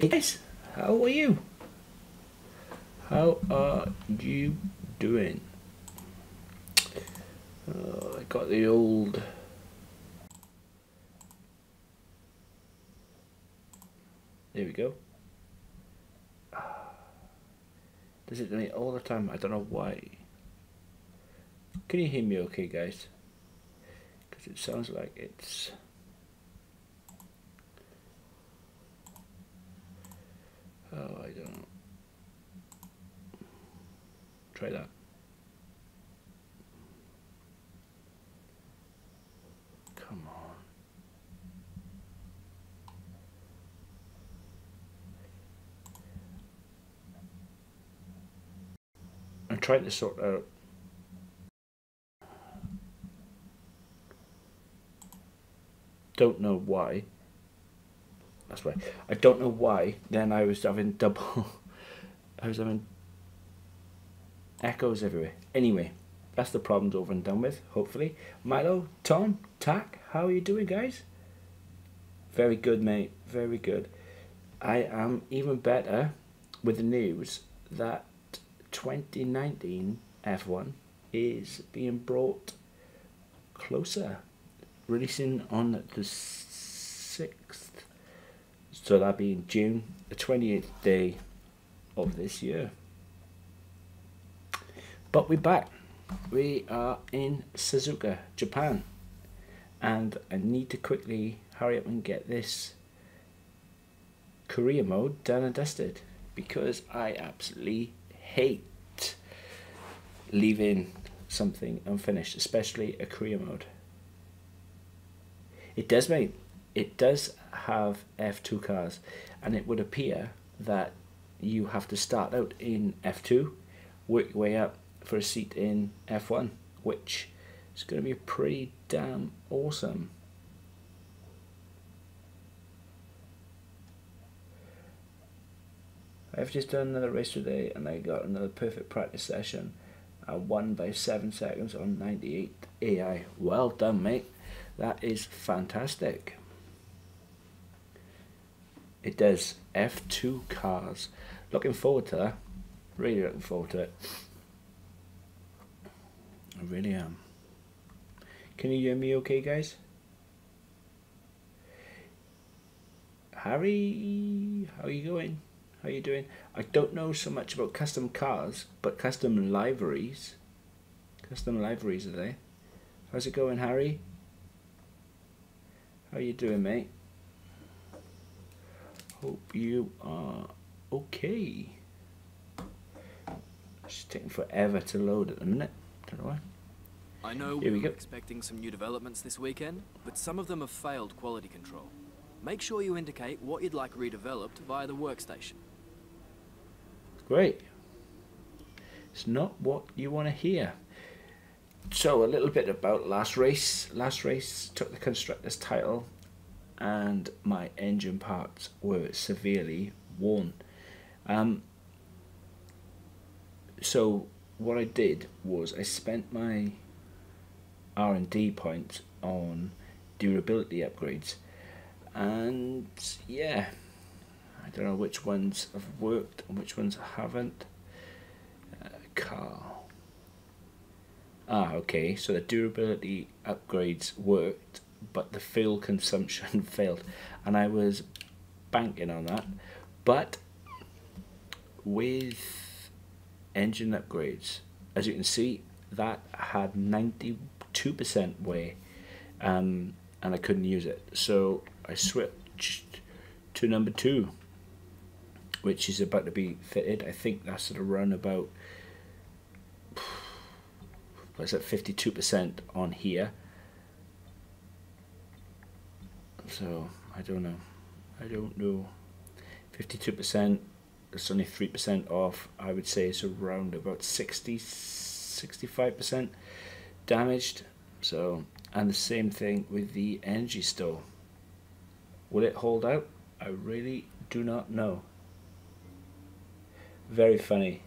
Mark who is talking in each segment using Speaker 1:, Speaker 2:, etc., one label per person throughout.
Speaker 1: Hey guys, how are you? How are you doing? I got the old... There we go. Does it do it all the time? I don't know why. Can you hear me okay, guys? Because it sounds like it's... Oh, I don't know. Try that. Come on. I'm trying to sort out... Don't know why. That's why. I don't know why. Then I was having double... I was having echoes everywhere. Anyway, that's the problems over and done with, hopefully. Milo, Tom, Tack, how are you doing, guys? Very good, mate. Very good. I am even better with the news that 2019 F1 is being brought closer. Releasing on the 6th. So that'll be in June, the 28th day of this year. But we're back. We are in Suzuka, Japan. And I need to quickly hurry up and get this career mode done and dusted, because I absolutely hate leaving something unfinished, especially a career mode. It does, mate. It does have F2 cars, and it would appear that you have to start out in F2, work your way up for a seat in F1, which is going to be pretty damn awesome. I've just done another race today, and I got another perfect practice session. I won by 7 seconds on 98 AI. Well done, mate. That is fantastic. It does. F2 cars. Looking forward to that. Really looking forward to it. I really am. Can you hear me okay, guys? Harry, how are you going? How are you doing? I don't know so much about custom cars, but custom liveries. Custom liveries are they? How's it going, Harry? How you doing, mate? Hope you are okay. It's taking forever to load at the minute. Don't know why.
Speaker 2: I know we were expecting some new developments this weekend, but some of them have failed quality control. Make sure you indicate what you'd like redeveloped via the workstation.
Speaker 1: Great. It's not what you want to hear. So a little bit about last race. Last race took the constructors title, and my engine parts were severely worn. So what I did was I spent my R&D points on durability upgrades, and yeah, I don't know which ones have worked and which ones haven't. Car. Okay, so the durability upgrades worked, but the fuel consumption failed, and I was banking on that. But with engine upgrades, as you can see, that had 92% wear, and I couldn't use it, so I switched to number 2, which is about to be fitted. I think that's at around about, what's it, 52% on here. So I don't know. 52%. It's only 3% off. I would say it's around about 65% damaged. So, and the same thing with the energy store. Will it hold out? I really do not know. Very funny.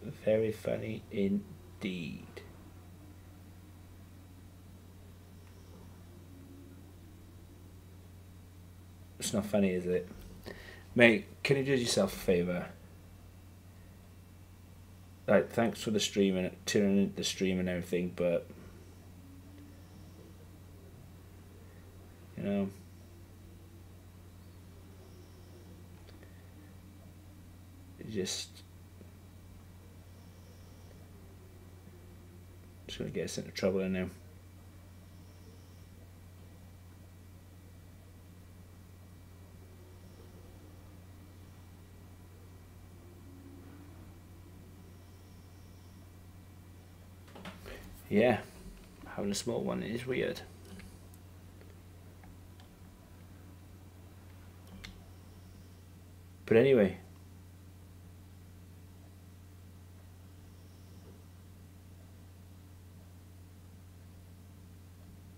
Speaker 1: Very funny indeed. That's not funny, is it? Mate, can you do yourself a favour? Like, thanks for the stream and turning the stream and everything, but you know, just gonna get us into trouble in now. Yeah, having a small one is weird. But anyway,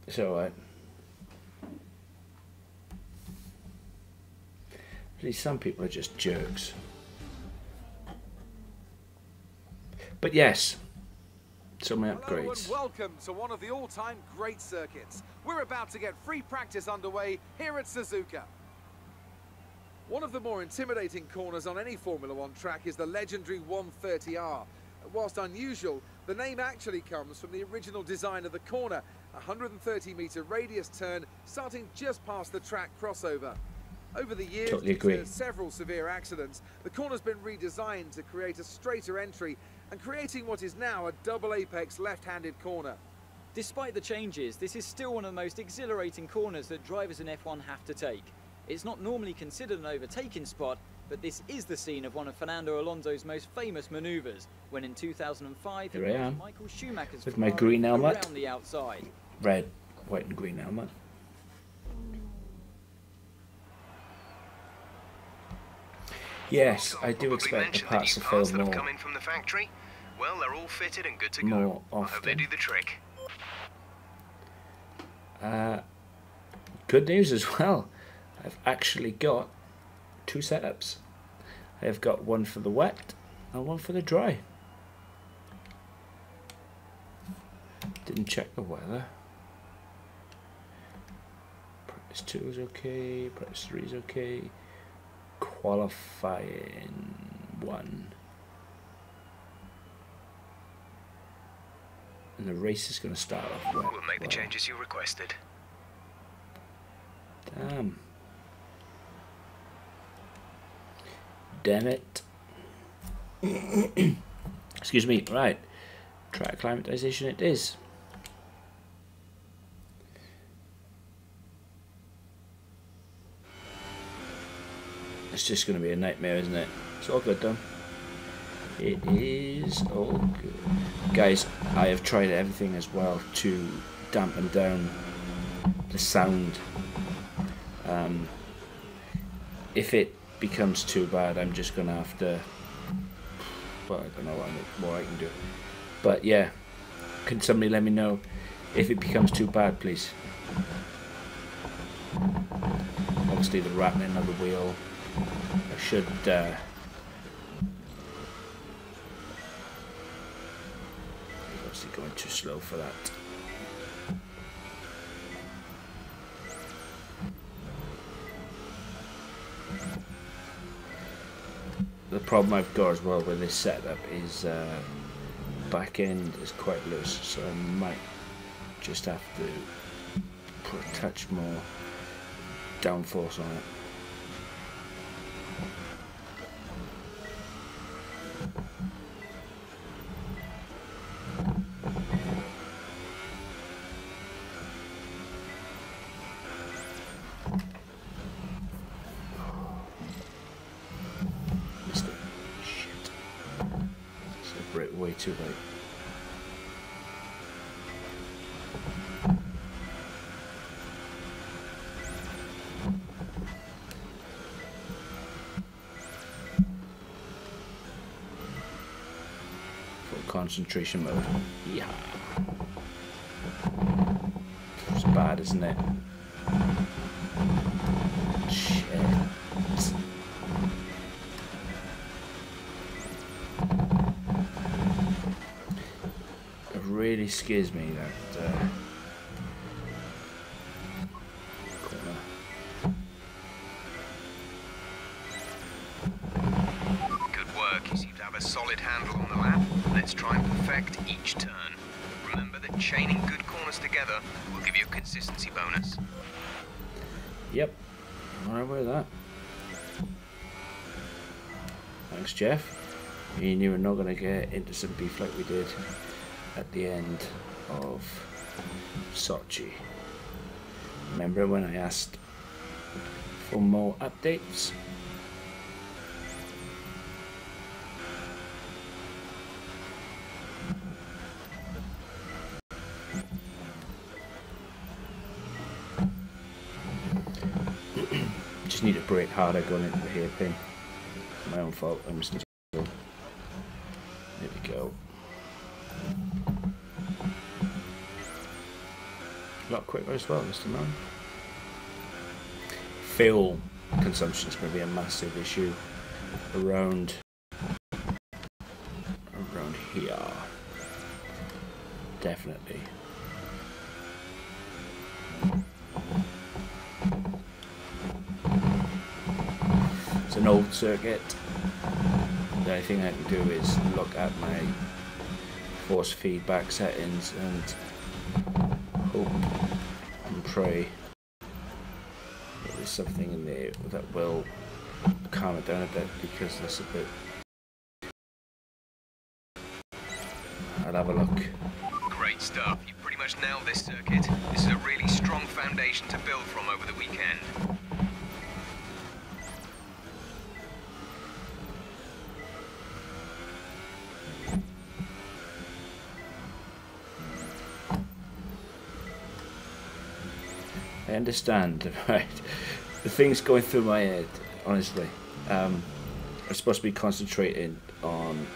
Speaker 1: it's alright. Some people are just jerks. But yes. So my upgrades.
Speaker 3: Hello and welcome to one of the all-time great circuits. We're about to get free practice underway here at Suzuka. One of the more intimidating corners on any Formula One track is the legendary 130R. Whilst unusual, the name actually comes from the original design of the corner, a 130-metre radius turn starting just past the track crossover. Over the years, due to several severe accidents, the corner's been redesigned to create a straighter entry and creating what is now a double apex left-handed corner.
Speaker 4: Despite the changes, this is still one of the most exhilarating corners that drivers in F1 have to take. It's not normally considered an overtaking spot, but this is the scene of one of Fernando Alonso's most famous manoeuvres, when in 2005 he was Michael Schumacher's
Speaker 1: with my green helmet
Speaker 4: around the outside.
Speaker 1: Red, white and green helmet. Yes, I do expect the parts to fail more.
Speaker 5: Coming from the factory. Well, they're all fitted and good to
Speaker 1: more
Speaker 5: go.
Speaker 1: often.
Speaker 5: I hope they do the trick.
Speaker 1: Good news as well. I've actually got 2 setups. I have got one for the wet and one for the dry. Didn't check the weather. Practice 2 is okay. Practice 3 is okay. Qualifying 1. And the race is going to start off wet.
Speaker 5: We'll make the changes you requested.
Speaker 1: Damn. Damn it. Excuse me. Right. Track acclimatization it is. It's just going to be a nightmare, isn't it? It's all good though. It is all good. Guys, I have tried everything as well to dampen down the sound. If it becomes too bad, I'm just going to have to... Well, I don't know what I can do. But yeah, can somebody let me know if it becomes too bad, please? Obviously the rattling of the wheel. I should obviously going too slow for that. The problem I've got as well with this setup is back end is quite loose, so I might just have to put a touch more downforce on it. Way too late. Full concentration mode. Yeah. It's bad, isn't it? Shit. Really scares me that corner.
Speaker 5: have a solid handle on the lap, let's try and perfect each turn. Remember that chaining good corners together will give you a consistency bonus.
Speaker 1: Yep, I'm alright with that. Thanks, Jeff. You knew we're not going to get into some beef like we did at the end of Sochi. Remember when I asked for more updates? Just need to brake harder going into the hairpin. My own fault. I'm just there we go. A lot quicker as well, Mr. Man. Fuel consumption is going to be a massive issue around here. Definitely. It's an old circuit. The only thing I can do is look at my force feedback settings and hope and pray that there's something in there that will calm it down a bit, because that's a bit... I'll have a look.
Speaker 5: Great stuff. You pretty much nailed this circuit. This is a really strong foundation to build from over the weekend.
Speaker 1: I understand, right? The things going through my head, honestly. I'm supposed to be concentrating on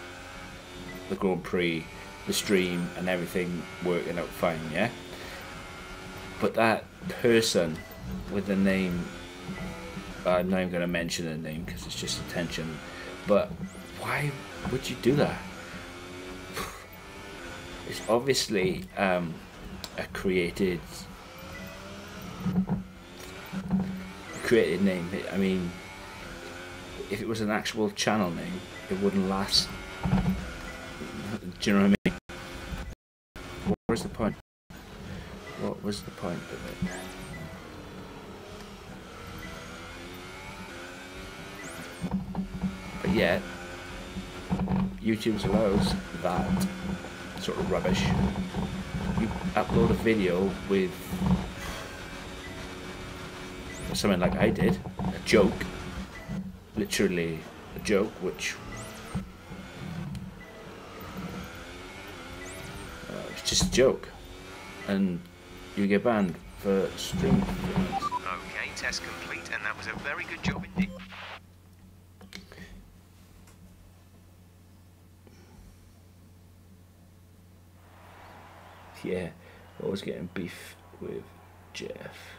Speaker 1: the Grand Prix, the stream, and everything working out fine, yeah? But that person with the name, I'm not even going to mention the name because it's just attention, but why would you do that? It's obviously a created name. I mean, if it was an actual channel name, it wouldn't last. Do you know what I mean? What was the point? What was the point of it? But yet, YouTube allows that sort of rubbish. You upload a video with something like I did, a joke, literally a joke, which it's just a joke, and you get banned for streaming.
Speaker 5: Okay, test complete, and that was a very good job indeed.
Speaker 1: Yeah, always getting beef with Jeff.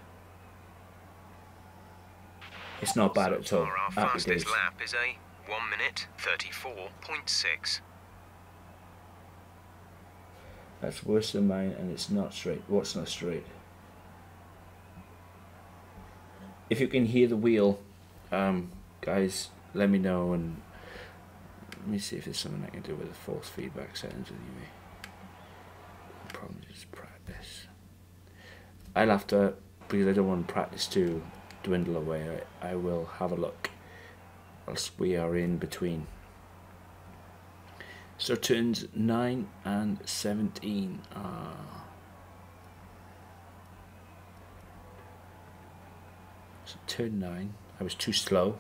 Speaker 1: It's not bad at all.
Speaker 5: Our fastest lap is a 1 minute 34.6.
Speaker 1: That's worse than mine, and it's not straight. What's not straight? If you can hear the wheel, guys, let me know, and let me see if there's something I can do with the force feedback settings anyway. Problem is practice. I'll have to, because I don't want practice to dwindle away. I will have a look whilst we are in between. So turns 9 and 17 are so turn 9 I was too slow,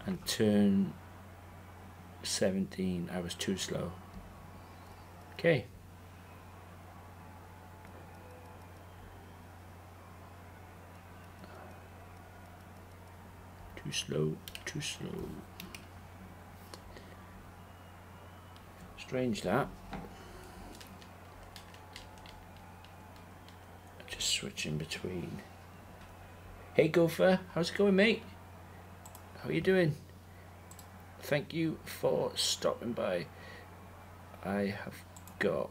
Speaker 1: and turn 17 I was too slow. Okay. Too slow, too slow. Strange that. Just switching between. Hey Gopher, how's it going, mate? How are you doing? Thank you for stopping by. I have got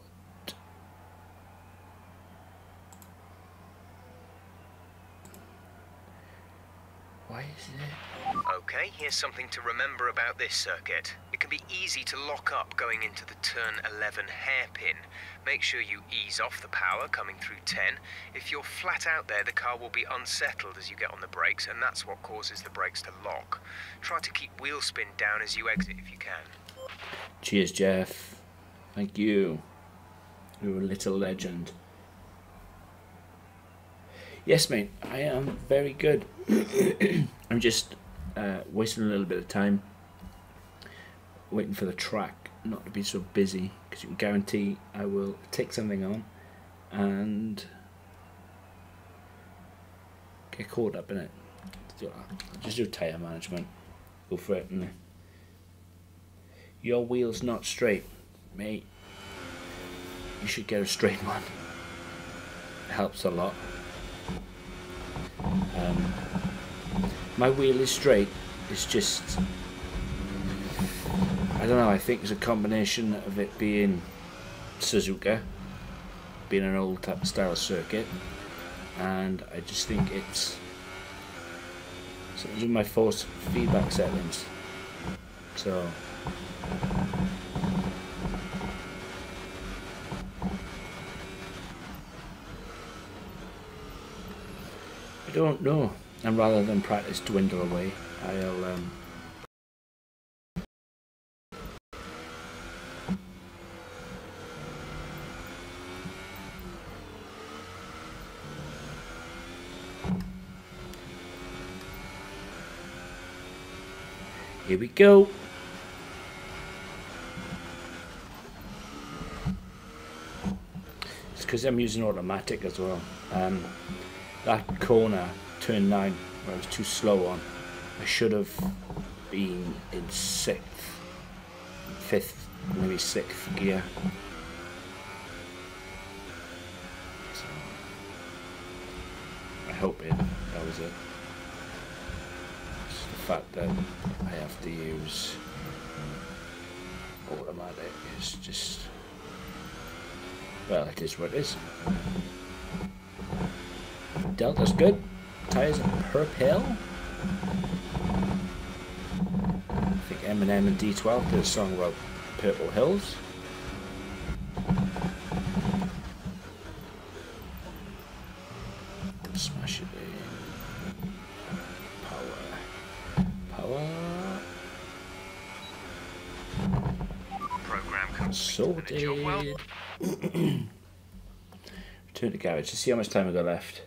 Speaker 1: why is it?
Speaker 5: Okay, here's something to remember about this circuit. It can be easy to lock up going into the turn 11 hairpin. Make sure you ease off the power coming through 10. If you're flat out there, the car will be unsettled as you get on the brakes, and that's what causes the brakes to lock. Try to keep wheel spin down as you exit if you can.
Speaker 1: Cheers, Jeff. Thank you. You're a little legend. Yes, mate, I am very good. I'm just wasting a little bit of time waiting for the track not to be so busy, because you can guarantee I will take something on and get caught up in it. Just do tyre management. Go for it. And your wheel's not straight, mate. You should get a straight one. It helps a lot. My wheel is straight. It's just, I don't know, I think it's a combination of it being Suzuka, being an old type of style circuit, and I just think it's something with my force feedback settings. So I don't know, and rather than practice dwindle away, I'll here we go. It's because I'm using automatic as well. That corner, turn 9, where I was too slow on, I should have been in 6th, 5th, maybe 6th gear. So I hope that was it. It's the fact that I have to use automatic is just, well, it is what it is. Delta's good. Tyres are per pill. I think Eminem and D12 did a song about Purple Hills. Smash it in. Power.
Speaker 5: Program complete.
Speaker 1: Sorted. Return to the garage to see how much time I got left.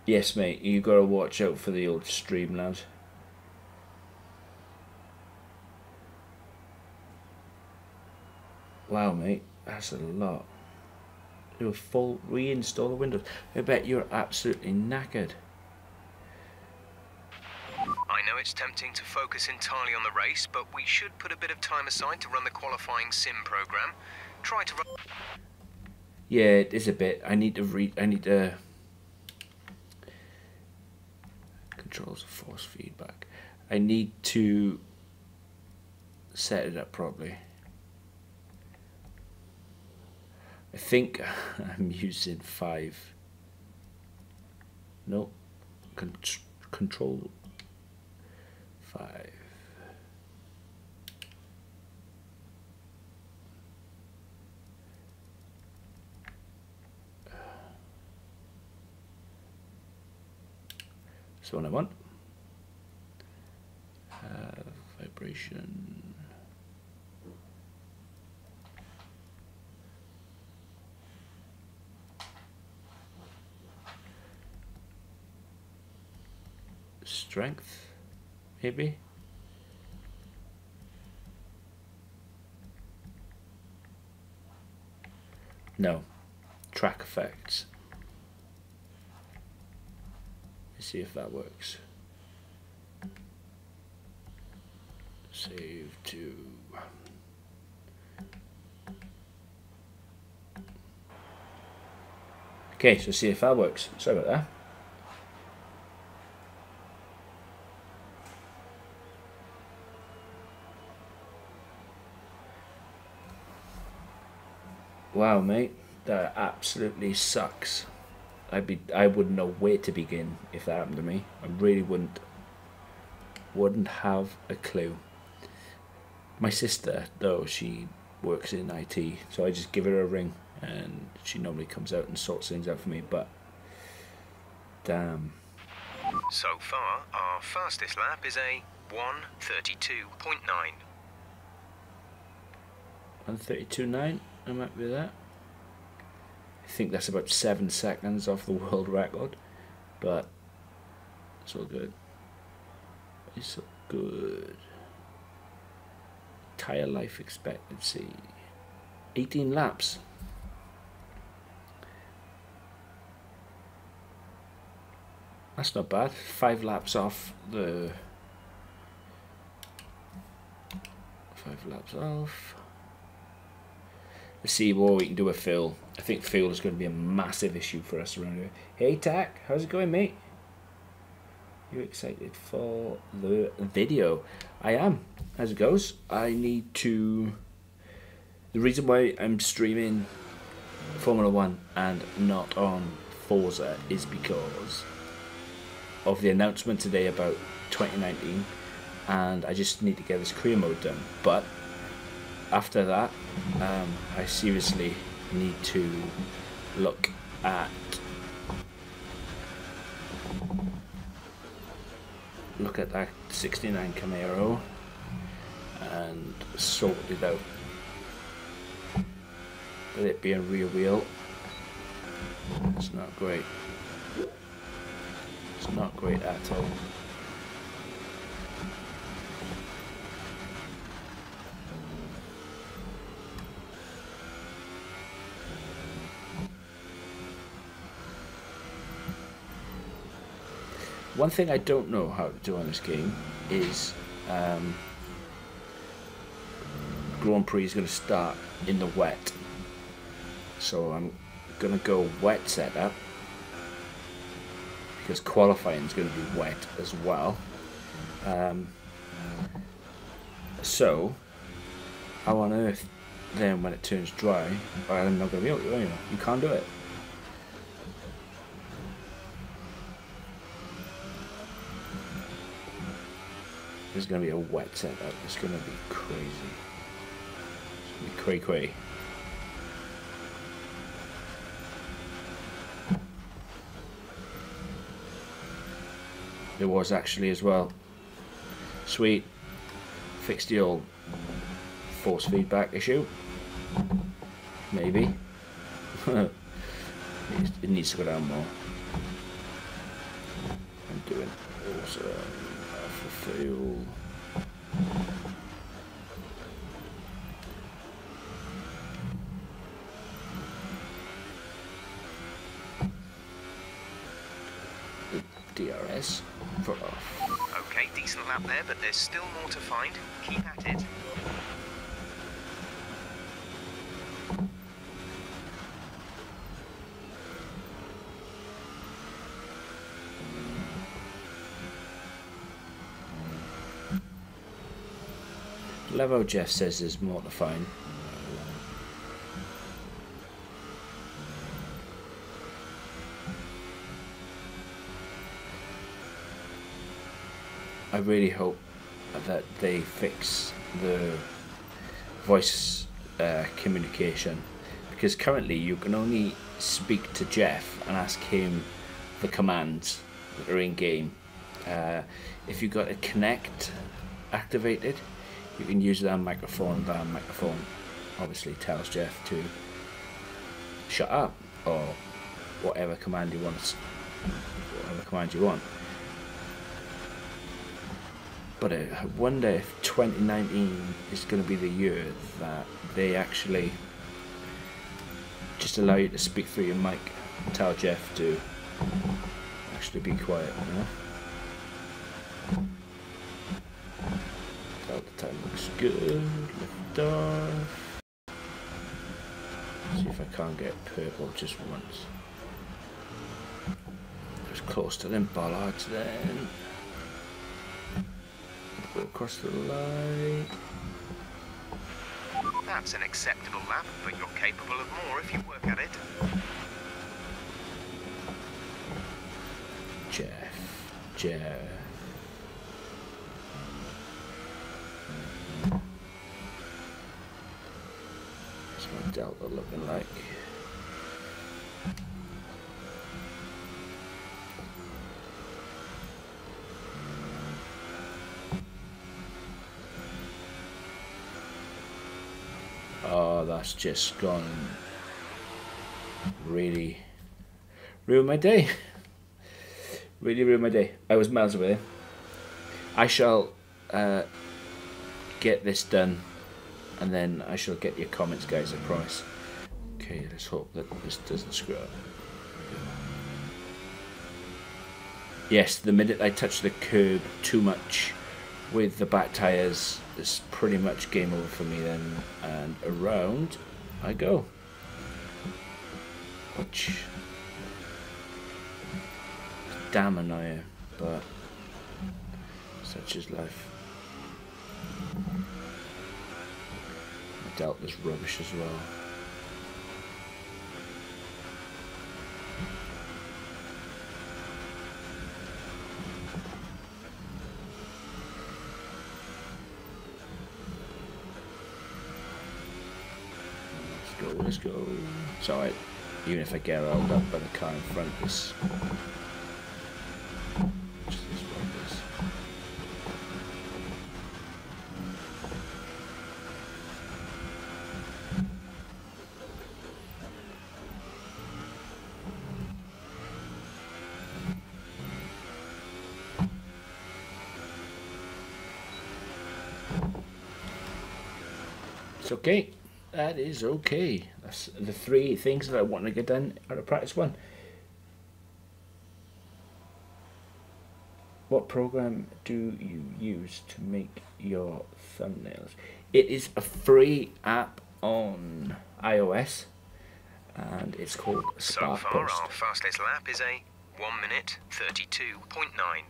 Speaker 1: Yes, mate, you gotta watch out for the old stream, lad. Wow, mate, that's a lot. Do a full reinstall the Windows. I bet you're absolutely knackered.
Speaker 5: I know it's tempting to focus entirely on the race, but we should put a bit of time aside to run the qualifying sim program. Try to run.
Speaker 1: Yeah, it is a bit. I need to controls of force feedback. I need to set it up properly. I think I'm using 5. No, control 5. That's what I want. Vibration. Strength, maybe. No, track effects. Let's see if that works. Save to. Okay, so see if that works. Sorry about that. Wow, mate, That absolutely sucks. I wouldn't know where to begin if that happened to me. I really wouldn't have a clue. My sister, though, she works in IT, so I just give her a ring and she normally comes out and sorts things out for me, but damn.
Speaker 5: So far, our fastest lap is a 1:32.9.
Speaker 1: 1:32.9, I'm happy with that. I think that's about 7 seconds off the world record, but it's all good. It's all good. Tyre life expectancy, 18 laps. That's not bad. 5 laps off the... 5 laps off. Let's see what we can do with fuel. I think fuel is going to be a massive issue for us around here. Hey Tack, how's it going, mate? You excited for the video? I am, as it goes. I need to... The reason why I'm streaming Formula 1 and not on Forza is because of the announcement today about 2019, and I just need to get this career mode done. But after that, I seriously need to look at that 69 Camaro and sort it out. With it being rear wheel, it's not great. It's not great at all. One thing I don't know how to do on this game is Grand Prix is going to start in the wet, so I'm going to go wet setup because qualifying is going to be wet as well. So how on earth then when it turns dry, I'm not going to be able to, you can't do it. There's going to be a wet setup. It's going to be crazy. It's going to be cray-cray. There was actually as well. Sweet. Fixed the old force feedback issue. Maybe. It needs to go down more. I'm doing awesome. Fuel. The DRS for off.
Speaker 5: Okay, decent lap there, but there's still more to find. Keep at it.
Speaker 1: Levo Jeff says there's more to find. I really hope that they fix the voice communication, because currently you can only speak to Jeff and ask him the commands that are in game. If you've got a Connect activated, you can use that microphone. That microphone obviously tells Jeff to shut up or whatever command you want. Whatever command you want. But I wonder if 2019 is going to be the year that they actually just allow you to speak through your mic and tell Jeff to actually be quiet, you know? The time looks good. Lift off. See if I can't get purple just once. Just close to them bollards then. Go across the line.
Speaker 5: That's an acceptable lap, but you're capable of more if you work at it.
Speaker 1: Jeff. What's my Delta looking like? Oh, that's just gone really ruined my day. Really ruined my day. I was miles away. I shall get this done, and then I shall get your comments, guys, I promise. Okay, let's hope that this doesn't screw up. Yes, the minute I touch the curb too much with the back tyres, it's pretty much game over for me then, and around I go. Which damn annoying, but such is life. I dealt this rubbish as well. Let's go. It's alright, even if I get rolled up by the car in front of us. Just this way, this. It's okay. That is okay. That's the 3 things that I want to get done out of practice 1. What program do you use to make your thumbnails? It is a free app on iOS, and it's called Spark
Speaker 5: So far,
Speaker 1: Post.
Speaker 5: our fastest lap is a 1 minute 32.9.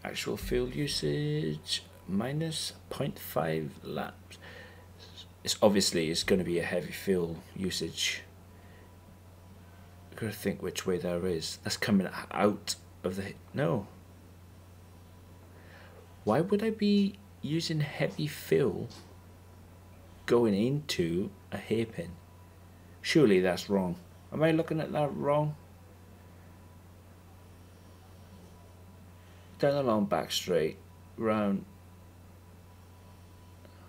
Speaker 1: Actual fuel usage minus 0.5 laps. It's obviously going to be a heavy fuel usage. I've got to think which way there is. That's coming out of the... No. Why would I be using heavy fuel going into a hairpin? Surely that's wrong. Am I looking at that wrong? Down the long back straight, round.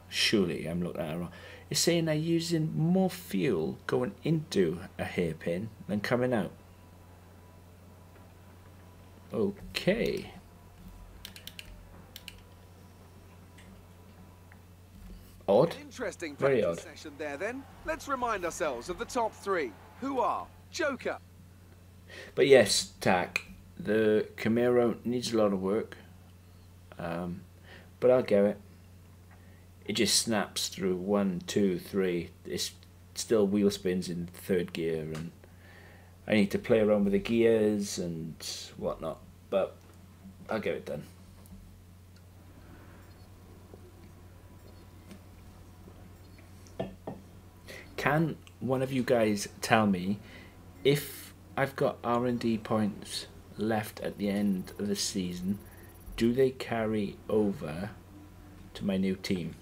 Speaker 1: Surely I'm looking at it wrong. It's saying they're using more fuel going into a hairpin than coming out. Okay. Odd.
Speaker 3: Interesting
Speaker 1: Very
Speaker 3: practice
Speaker 1: odd.
Speaker 3: session there then. Let's remind ourselves of the top 3, who are Joker.
Speaker 1: But yes, Tack, the Camaro needs a lot of work. But I'll get it. It just snaps through 1, 2, 3. It's still wheel spins in 3rd gear, and I need to play around with the gears and whatnot. But I'll get it done. Can one of you guys tell me if I've got R&D points left at the end of the season, do they carry over to my new team?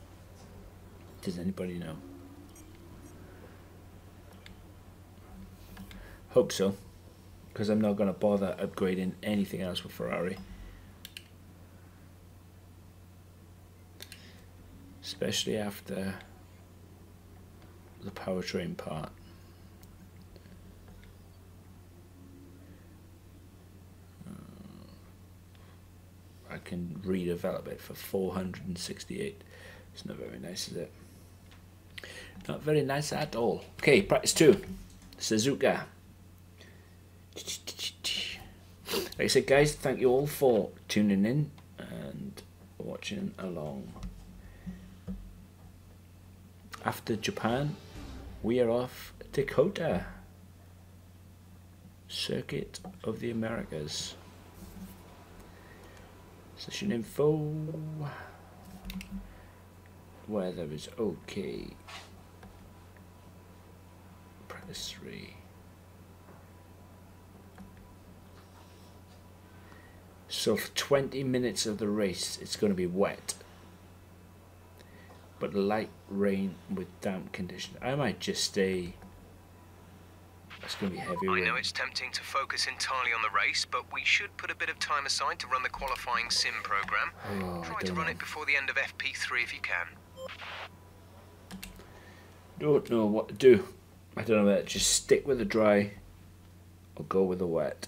Speaker 1: Does anybody know? Hope so, because I'm not going to bother upgrading anything else with Ferrari. Especially after the powertrain part. I can redevelop it for 468. It's not very nice, is it? Not very nice at all. Okay, practice 2. Suzuka. Like I said, guys, thank you all for tuning in and watching along. After Japan, we are off Dakota. Circuit of the Americas. Session info. Weather is okay. Practice 3. So for 20 minutes of the race, it's going to be wet, but light rain with damp conditions. I might just stay. It's going to be heavy rain.
Speaker 5: I know it's tempting to focus entirely on the race, but we should put a bit of time aside to run the qualifying sim program. Try to run it before the end of FP3 if you can.
Speaker 1: Don't know what to do. I don't know whether to just stick with the dry or go with the wet.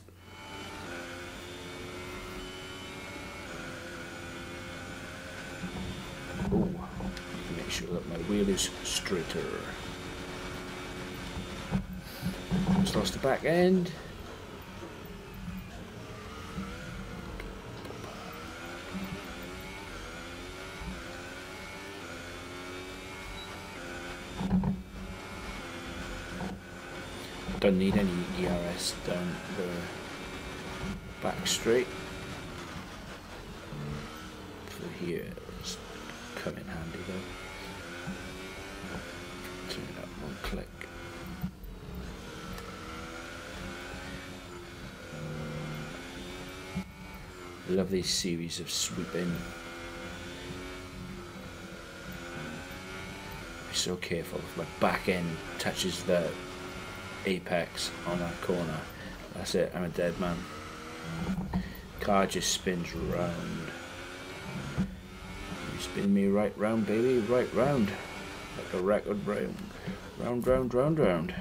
Speaker 1: Oh, make sure that my wheel is straighter. Just lost the back end. Don't need any ERS down the back straight. For here, it's come in handy though. Turn it up one click. I love these series of sweeping. Be so careful if my back end touches the apex on that corner. That's it, I'm a dead man. Car just spins round. You spin me right round, baby, right round. Like a record round. Round, round, round, round.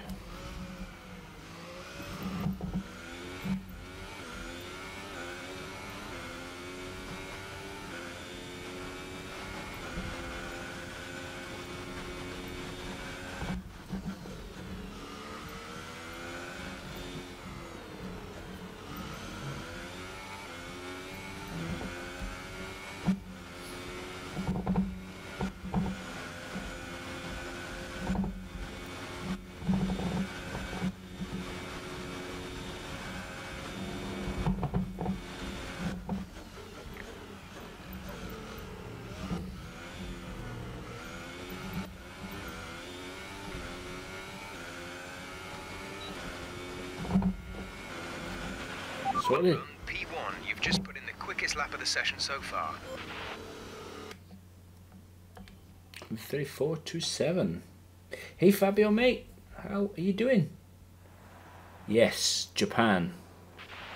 Speaker 5: Well done, P1, you've just put in the quickest lap of the session so far.
Speaker 1: 34.27. Hey Fabio, mate, how are you doing? Yes, Japan.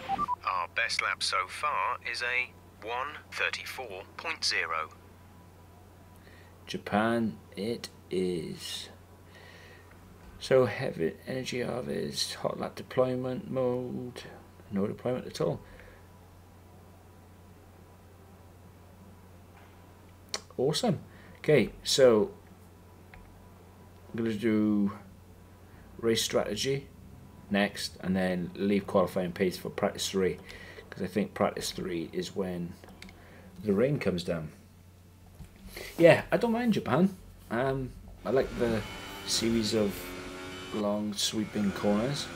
Speaker 5: Our best lap so far is a 1:34.0.
Speaker 1: Japan it is. So heavy energy harvest, hot lap deployment mode. No deployment at all. Awesome. Okay, so I'm going to do race strategy next and then leave qualifying pace for practice 3, because I think practice 3 is when the rain comes down. Yeah, I don't mind Japan. I like the series of long sweeping corners.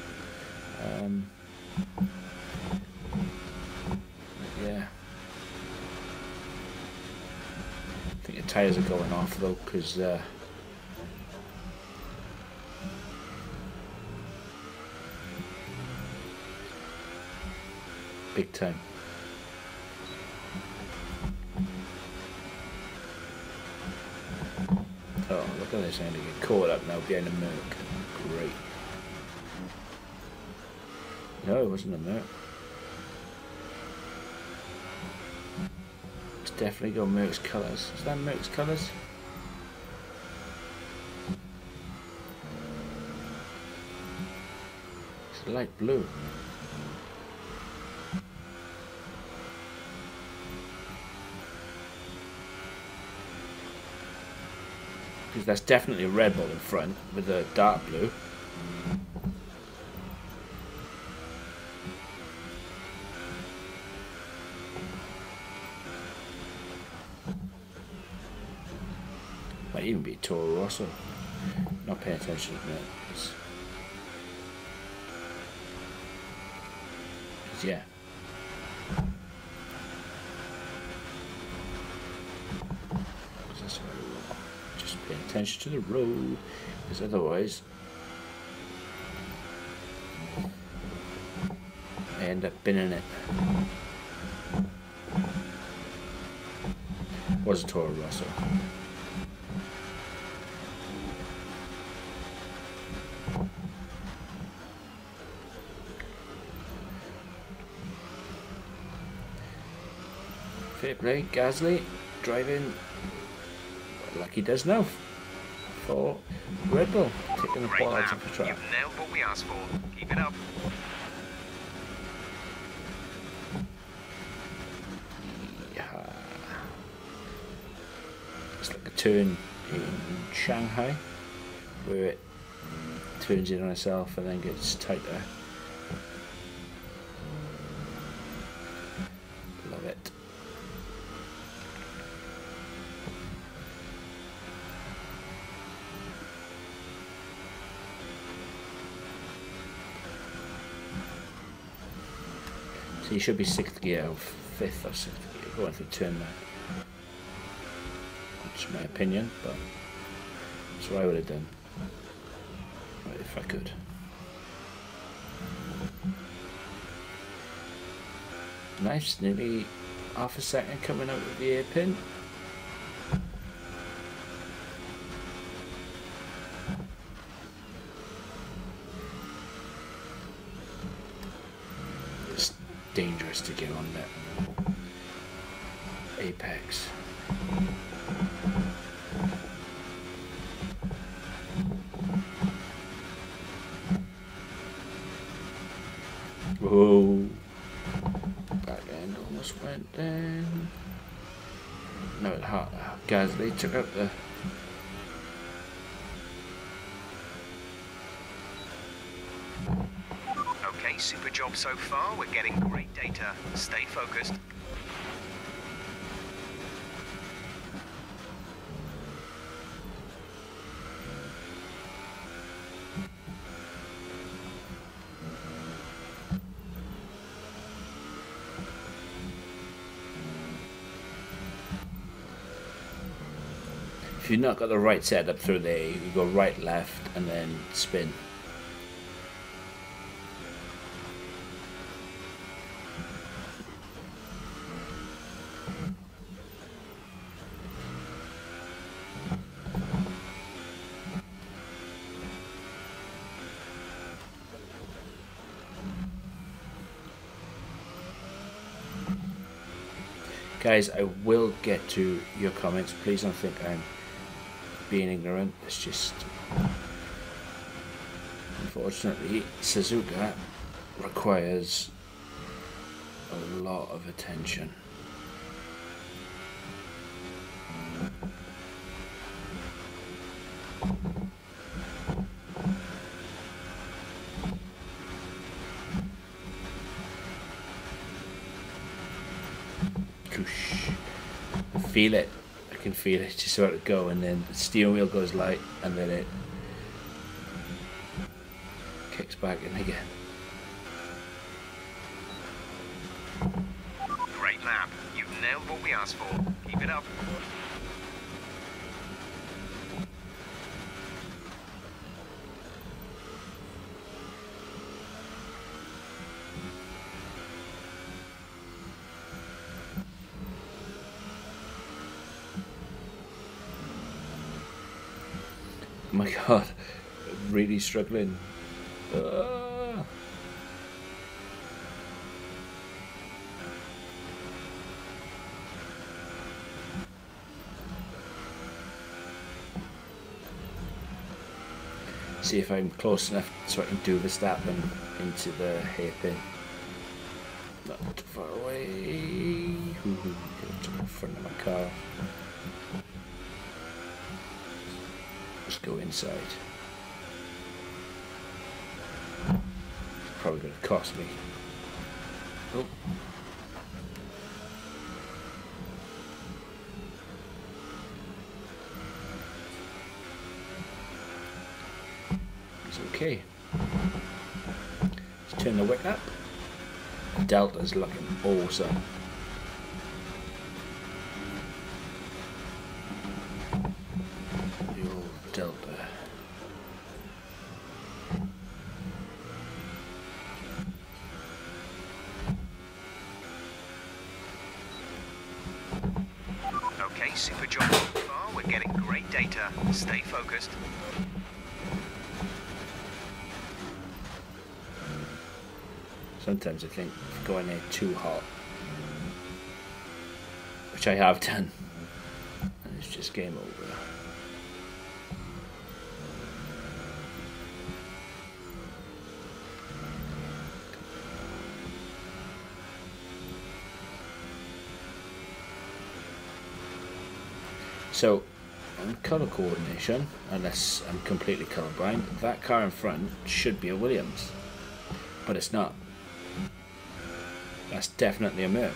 Speaker 1: Yeah, I think the tyres are going off though, because big time. Oh, look at this, I'm going to get caught up now behind a Merc. Great. No, it wasn't a Merc. It's definitely got Merc's colours. Is that Merc's colours? It's light blue. Because that's definitely a Red Bull in front with a dark blue. Might even be Toro Rosso. Not paying attention to that. Because yeah. That's very wrong. Just pay attention to the road, because otherwise I end up binning it. Was a Toro Rosso. Fair play, Gasly driving like he does now for Red Bull, taking the ball out of the track.
Speaker 5: You've nailed what we asked for. Keep it up.
Speaker 1: Yeah. It's like a turn in Shanghai where it turns in on itself and then gets tighter. Love it. So you should be 6th gear or 5th or 6th gear going through turn that. That's my opinion, but that's what I would have done if I could. Nice, nearly half a second coming out of the hairpin. It's dangerous to get on that apex. Whoa. Back end almost went down. No, it hurt. Gasly took out the...
Speaker 5: Okay, super job so far. We're getting great data. Stay focused.
Speaker 1: If you've not got the right setup through there, you go right, left, and then spin. Guys, I will get to your comments. Please don't think I'm being ignorant. It's just, unfortunately, Suzuka requires a lot of attention. I feel it. I can feel it just about to go, and then the steering wheel goes light, and then it kicks back in again.
Speaker 5: Great lap. You've nailed what we asked for. Keep it up.
Speaker 1: Oh my god, I'm really struggling. See if I'm close enough so I can do the Verstappen into the hairpin. Not too far away. Get to the front of my car. Let's go inside. It's probably going to cost me. Oh. It's okay. Let's turn the wick up. Delta's looking awesome.
Speaker 5: super job so far. We're getting great data. Stay focused.
Speaker 1: Sometimes I think going there too hot, which I have done, and it's just game over. So, on colour coordination, unless I'm completely colourblind, that car in front should be a Williams, but it's not. That's definitely a Merc.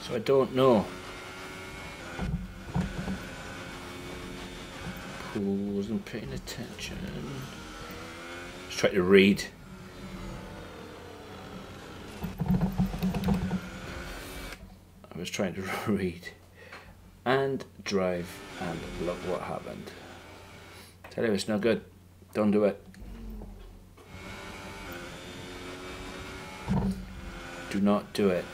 Speaker 1: So I don't know. I wasn't paying attention. Just try to read. I was trying to read and drive, and look what happened. Tell you it's no good. Don't do it. Do not do it.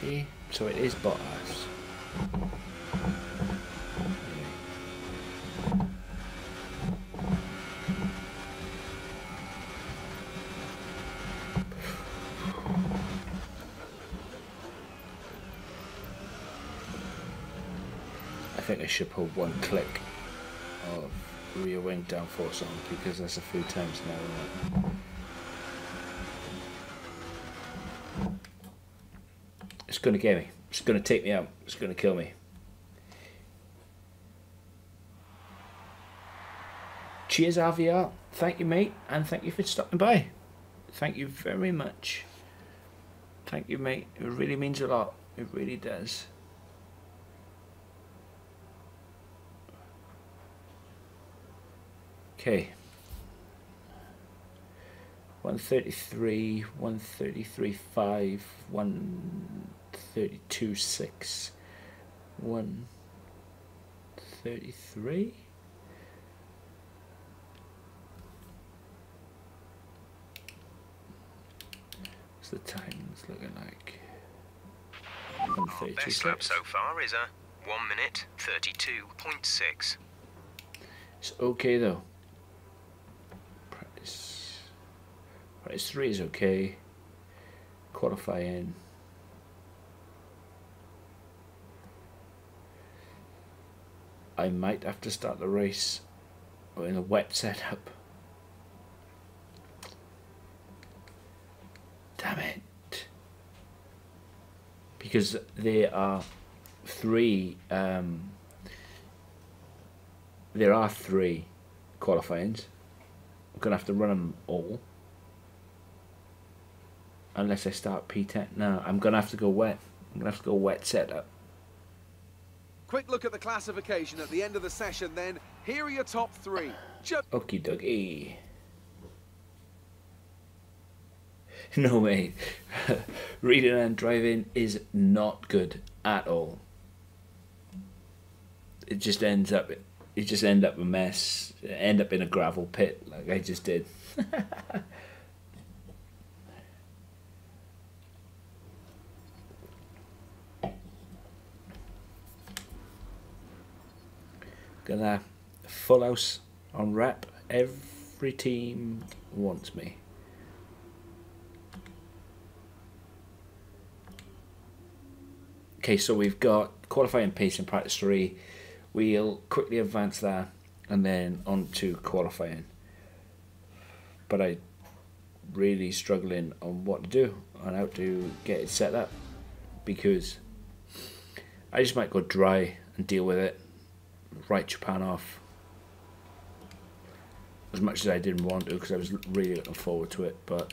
Speaker 1: See? So it is Bottas. I think I should put one click of rear wing downforce on, because that's a few times now, isn't it? It's going to get me. It's going to take me out. It's going to kill me. Cheers, RVR. Thank you, mate. And thank you for stopping by. Thank you very much. Thank you, mate. It really means a lot. It really does. Okay. 133, 133.5, 132.6, 133. What's the times looking like?
Speaker 5: Our best lap so far is a 1 minute 32.6.
Speaker 1: It's okay though. Practice 3 is okay. Qualifying. I might have to start the race in a wet setup. Damn it. Because there are three qualifyings. I'm gonna have to run them all. Unless I start P10. No, I'm gonna have to go wet. I'm gonna have to go wet setup.
Speaker 3: Quick look at the classification at the end of the session then. Here are your top three.
Speaker 1: Okie dokie. No way. Reading and driving is not good at all. It just ends up a mess. End up in a gravel pit like I just did. Gonna full house on rep. Every team wants me. Okay, so we've got qualifying pace in practice 3. We'll quickly advance that and then on to qualifying. But I'm really struggling on what to do and how to get it set up, because I just might go dry and deal with it. Write Japan off as much as I didn't want to, because I was really looking forward to it, but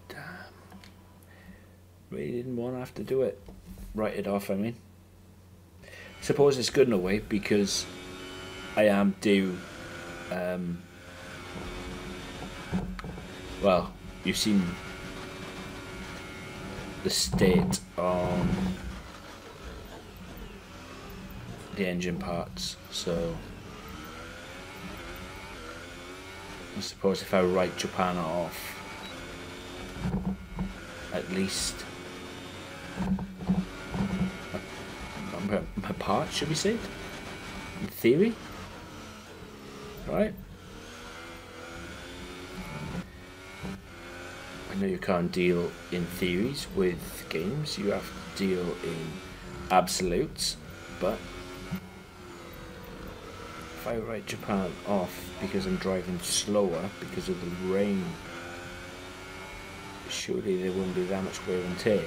Speaker 1: damn, really didn't want to have to do it. Write it off, I mean. Suppose it's good in a way, because I am due well, you've seen the state on the engine parts, so I suppose if I write Japan off, at least my parts should be saved, in theory, right? I know you can't deal in theories with games, you have to deal in absolutes, but if I write Japan off because I'm driving slower because of the rain, surely there won't be that much wear and tear.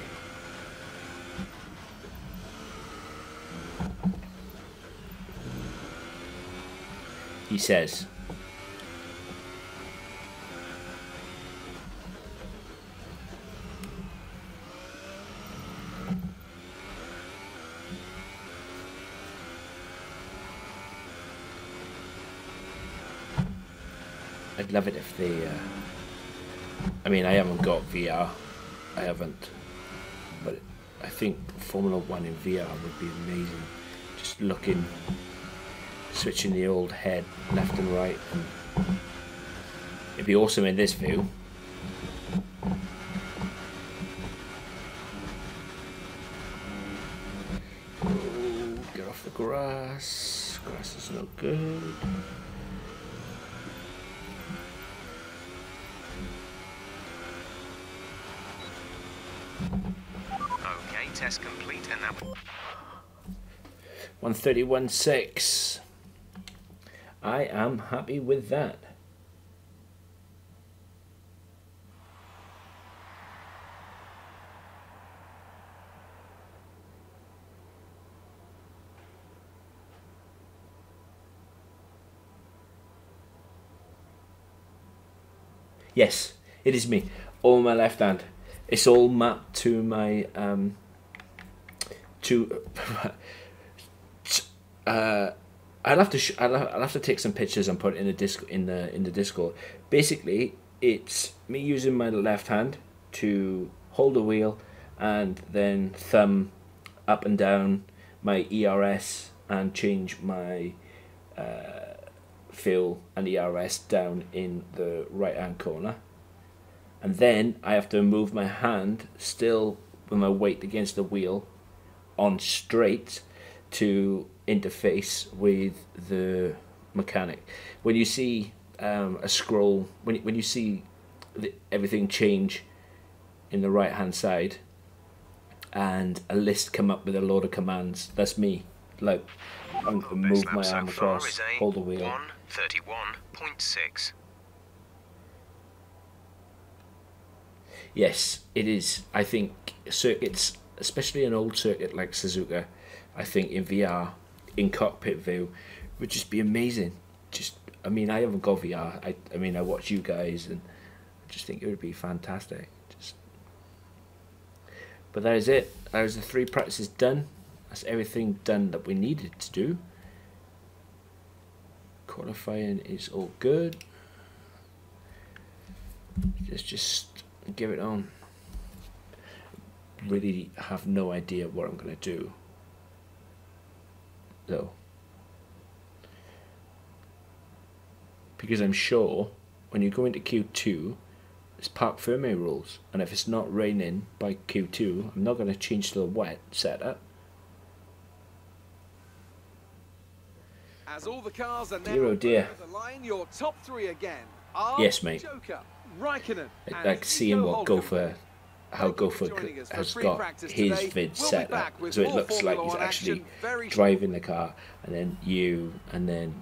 Speaker 1: He says. I'd love it if they, I mean, I haven't got VR, I haven't, but I think Formula 1 in VR would be amazing. Just looking, switching the old head left and right, and it'd be awesome in this view. Oh, get off the grass, grass is no good.
Speaker 5: Okay, test complete, and that
Speaker 1: 131.6. I am happy with that. Yes, it is me. All my left hand. It's all mapped to my I'll have to take some pictures and put it in the Discord. Basically, it's me using my left hand to hold the wheel and then thumb up and down my ERS and change my fuel and ERS down in the right hand corner. And then I have to move my hand still with my weight against the wheel on straight to interface with the mechanic. When you see a scroll, when you see everything change in the right hand side and a list come up with a load of commands, that's me. Like, I'm gonna move my arm across, hold the wheel.
Speaker 5: 131.6.
Speaker 1: Yes, it is. I think circuits, especially an old circuit like Suzuka, I think in VR, in cockpit view, would just be amazing. Just, I mean, I haven't got VR. I mean, I watch you guys, and I just think it would be fantastic. But that is it. That is the 3 practices done. That's everything done that we needed to do. Qualifying is all good. Let's just give it on. Really have no idea what I'm going to do, though, because I'm sure when you go into Q2 it's parc fermé rules, and if it's not raining by Q2 I'm not going to change to the wet setup.
Speaker 3: As all the cars are now
Speaker 1: Dear oh dear.
Speaker 3: the line, your top 3 again are
Speaker 1: Yes, mate.
Speaker 3: Joker, Raikkonen,
Speaker 1: I like seeing what Gopher, how Gopher has got his vid set up, so it looks like he's actually driving the car, and then you, and then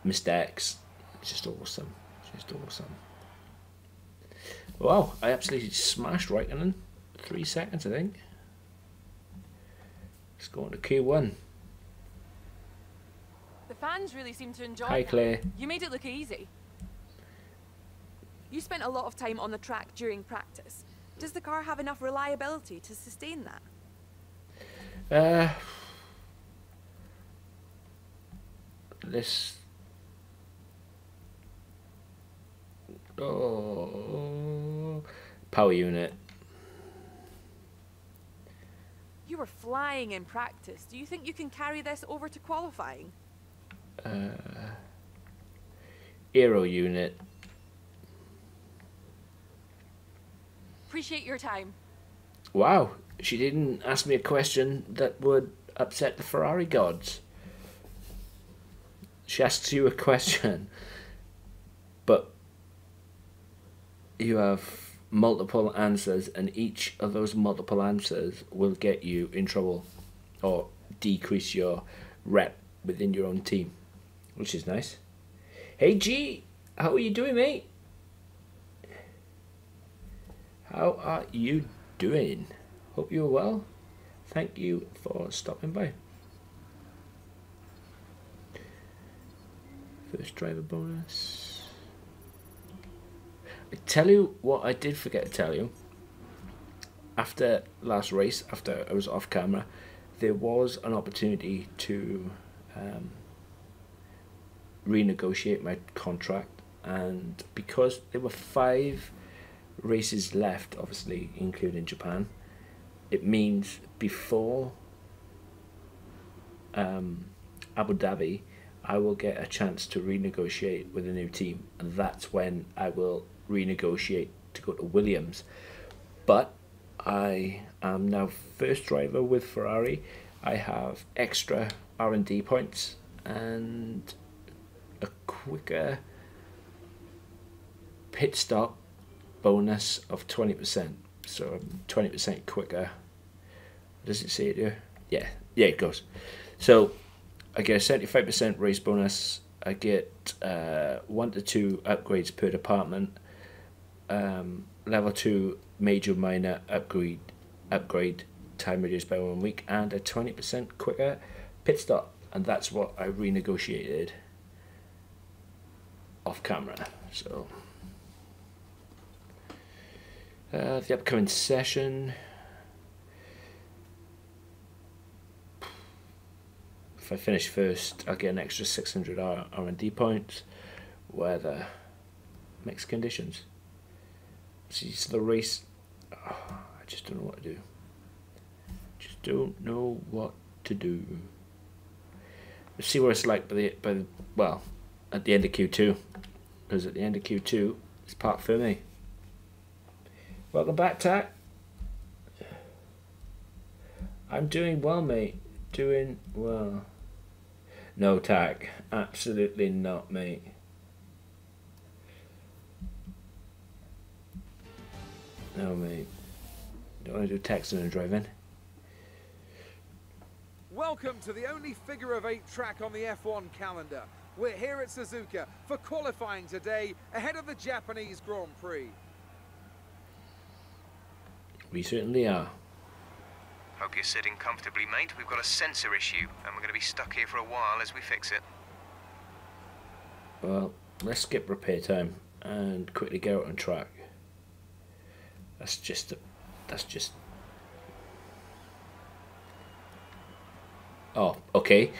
Speaker 1: Mr. X. It's just awesome. Just awesome. Wow, I absolutely smashed Raikkonen. 3 seconds, I think. Let's go on to Q1.
Speaker 6: The fans really seem to enjoy
Speaker 1: Hi,
Speaker 6: that.
Speaker 1: Claire.
Speaker 6: You made it look easy. You spent a lot of time on the track during practice. Does the car have enough reliability to sustain that?
Speaker 1: This. Oh. Power unit.
Speaker 6: You were flying in practice. Do you think you can carry this over to qualifying?
Speaker 1: Aero unit.
Speaker 6: Appreciate your time.
Speaker 1: Wow, she didn't ask me a question that would upset the Ferrari gods. She asks you a question, but you have multiple answers, and each of those multiple answers will get you in trouble or decrease your rep within your own team, which is nice. Hey G, how are you doing, mate? How are you doing? Hope you're well. Thank you for stopping by. First driver bonus. I tell you what I did forget to tell you. After last race, after I was off camera, there was an opportunity to renegotiate my contract, and because there were 5 races left, obviously including Japan, it means before Abu Dhabi I will get a chance to renegotiate with a new team, and that's when I will renegotiate to go to Williams. But I am now first driver with Ferrari. I have extra R&D points and a quicker pit stop bonus of 20%, so 20% quicker. Does it say it here? Yeah, it goes. So I get a 75% race bonus. I get 1 to 2 upgrades per department. Level 2 major minor upgrade time reduced by 1 week, and a 20% quicker pit stop, and that's what I renegotiated off camera. So the upcoming session, if I finish first, I'll get an extra 600 R&D points. Weather, mixed conditions. See, so the race, I just don't know what to do. Just don't know what to do. Let's see what it's like well, at the end of Q2, because at the end of Q2 it's Parc Fermé. Welcome back, Tack. I'm doing well, mate. Doing well. No, Tack. Absolutely not, mate. No, mate. Don't want to do texting and driving.
Speaker 3: Welcome to the only figure of 8 track on the F1 calendar. We're here at Suzuka for qualifying today ahead of the Japanese Grand Prix.
Speaker 1: We certainly are.
Speaker 5: Hope you're sitting comfortably, mate. We've got a sensor issue, and we're going to be stuck here for a while as we fix it.
Speaker 1: Well, let's skip repair time and quickly get out on track. That's just. Oh, okay.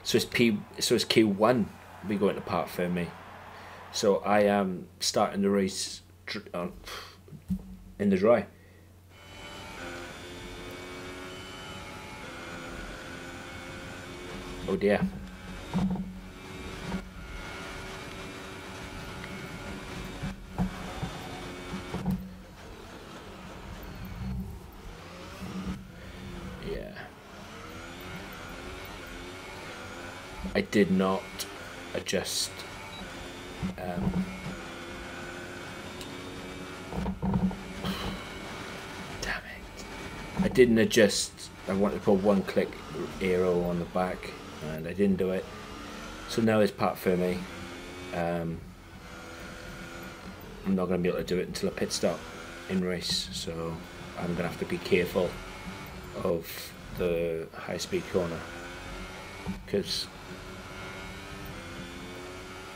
Speaker 1: So it's Q1. We go into Parc Fermé. So I am starting the race in the dry. Oh dear. Yeah. I did not adjust damn it. I didn't adjust. I wanted to put 1-click aero on the back, and I didn't do it. So now it's Parc Fermé. I'm not going to be able to do it until a pit stop in race, so I'm going to have to be careful of the high speed corner, because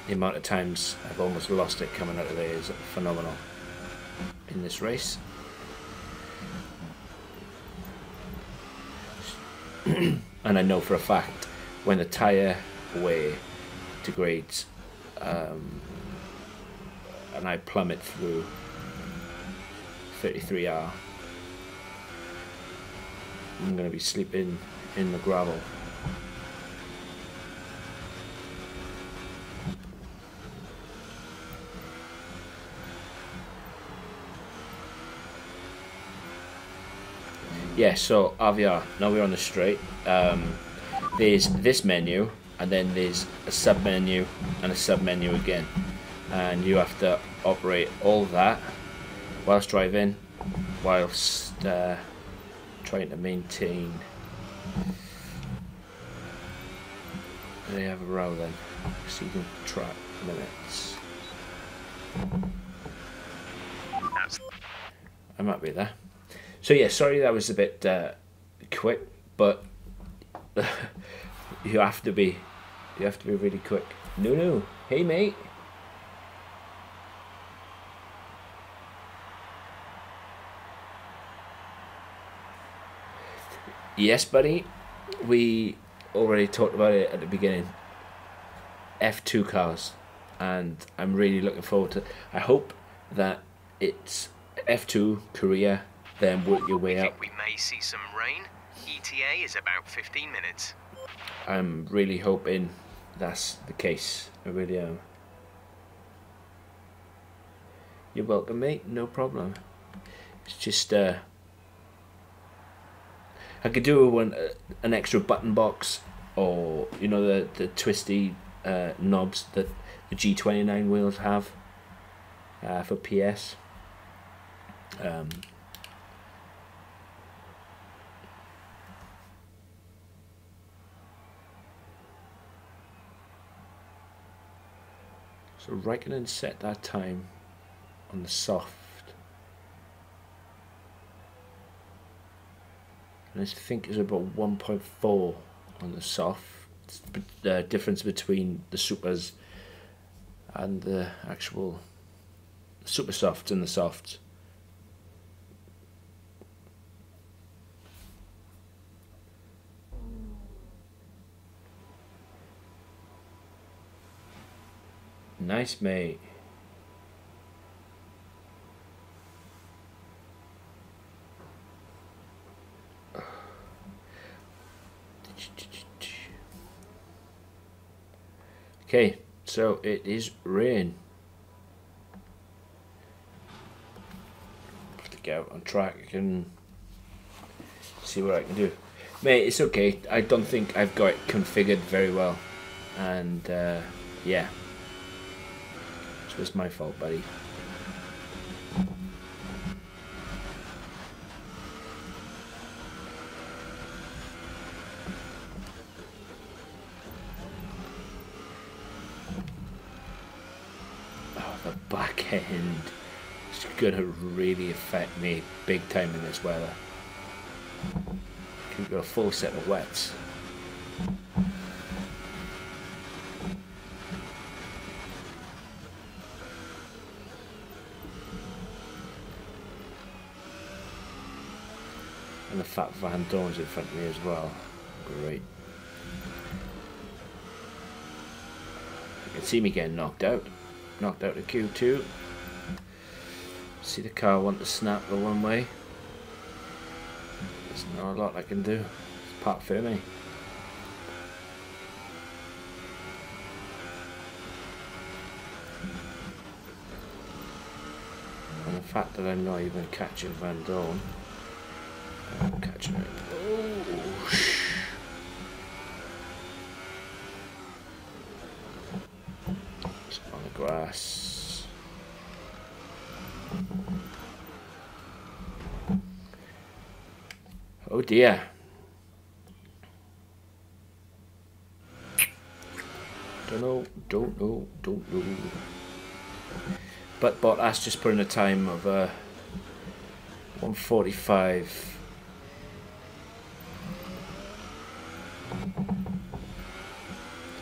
Speaker 1: the amount of times I've almost lost it coming out of there is phenomenal in this race. And I know for a fact when the tyre wear degrades and I plummet through 33R. I'm going to be sleeping in the gravel. Yeah, so RVR, now we're on the straight. There's this menu, and then there's a sub menu and a sub menu again, and you have to operate all that whilst driving, whilst trying to maintain. They have a row then, exceeding track limits. I'm happy there. So yeah, sorry that was a bit quick, but you have to be really quick. No, hey mate. Yes, buddy. We already talked about it at the beginning. F2 cars, and I'm really looking forward to. I hope that it's F2 Korea. Then work your way up.
Speaker 5: We may see some rain. ETA is about 15 minutes.
Speaker 1: I'm really hoping that's the case. I really am. You're welcome, mate. No problem. It's just I could do an extra button box, or you know the twisty knobs that the G29 wheels have for PS. So Raikkonen set that time on the soft, and I think it's about 1.4 on the soft. The difference between the supers and the actual super softs and the softs. Nice, mate. Okay, so it is rain. Have to get out on track and see what I can do. Mate, it's okay. I don't think I've got it configured very well. And yeah. So it's my fault, buddy. The back end is gonna really affect me big time in this weather. We've got a full set of wets. And the fat Van Dorn's in front of me as well. Great. You can see me getting knocked out. Knocked out of Q2. See the car want to snap the one way. There's not a lot I can do. It's part for me. And the fact that I'm not even catching Van Dorn. I'm catching it. Oh, it's on the grass. Oh dear. Don't know. But Bottas just put in a time of 1:45.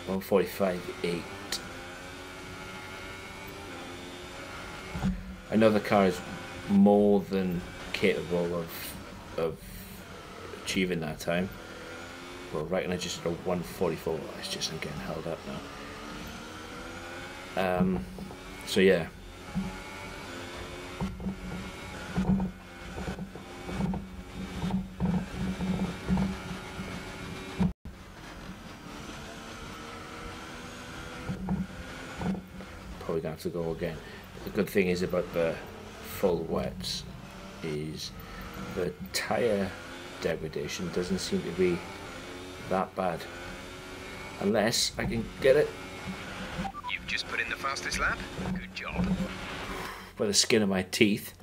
Speaker 1: .45.8. I know the car is more than capable of achieving that time. Well, right, and I just did a 1:44. It's just I'm getting held up now. So yeah. gonna have to go again. The good thing is about the full wets is the tyre degradation doesn't seem to be that bad, unless I can get it.
Speaker 5: You've just put in the fastest lap. Good job.
Speaker 1: By the skin of my teeth,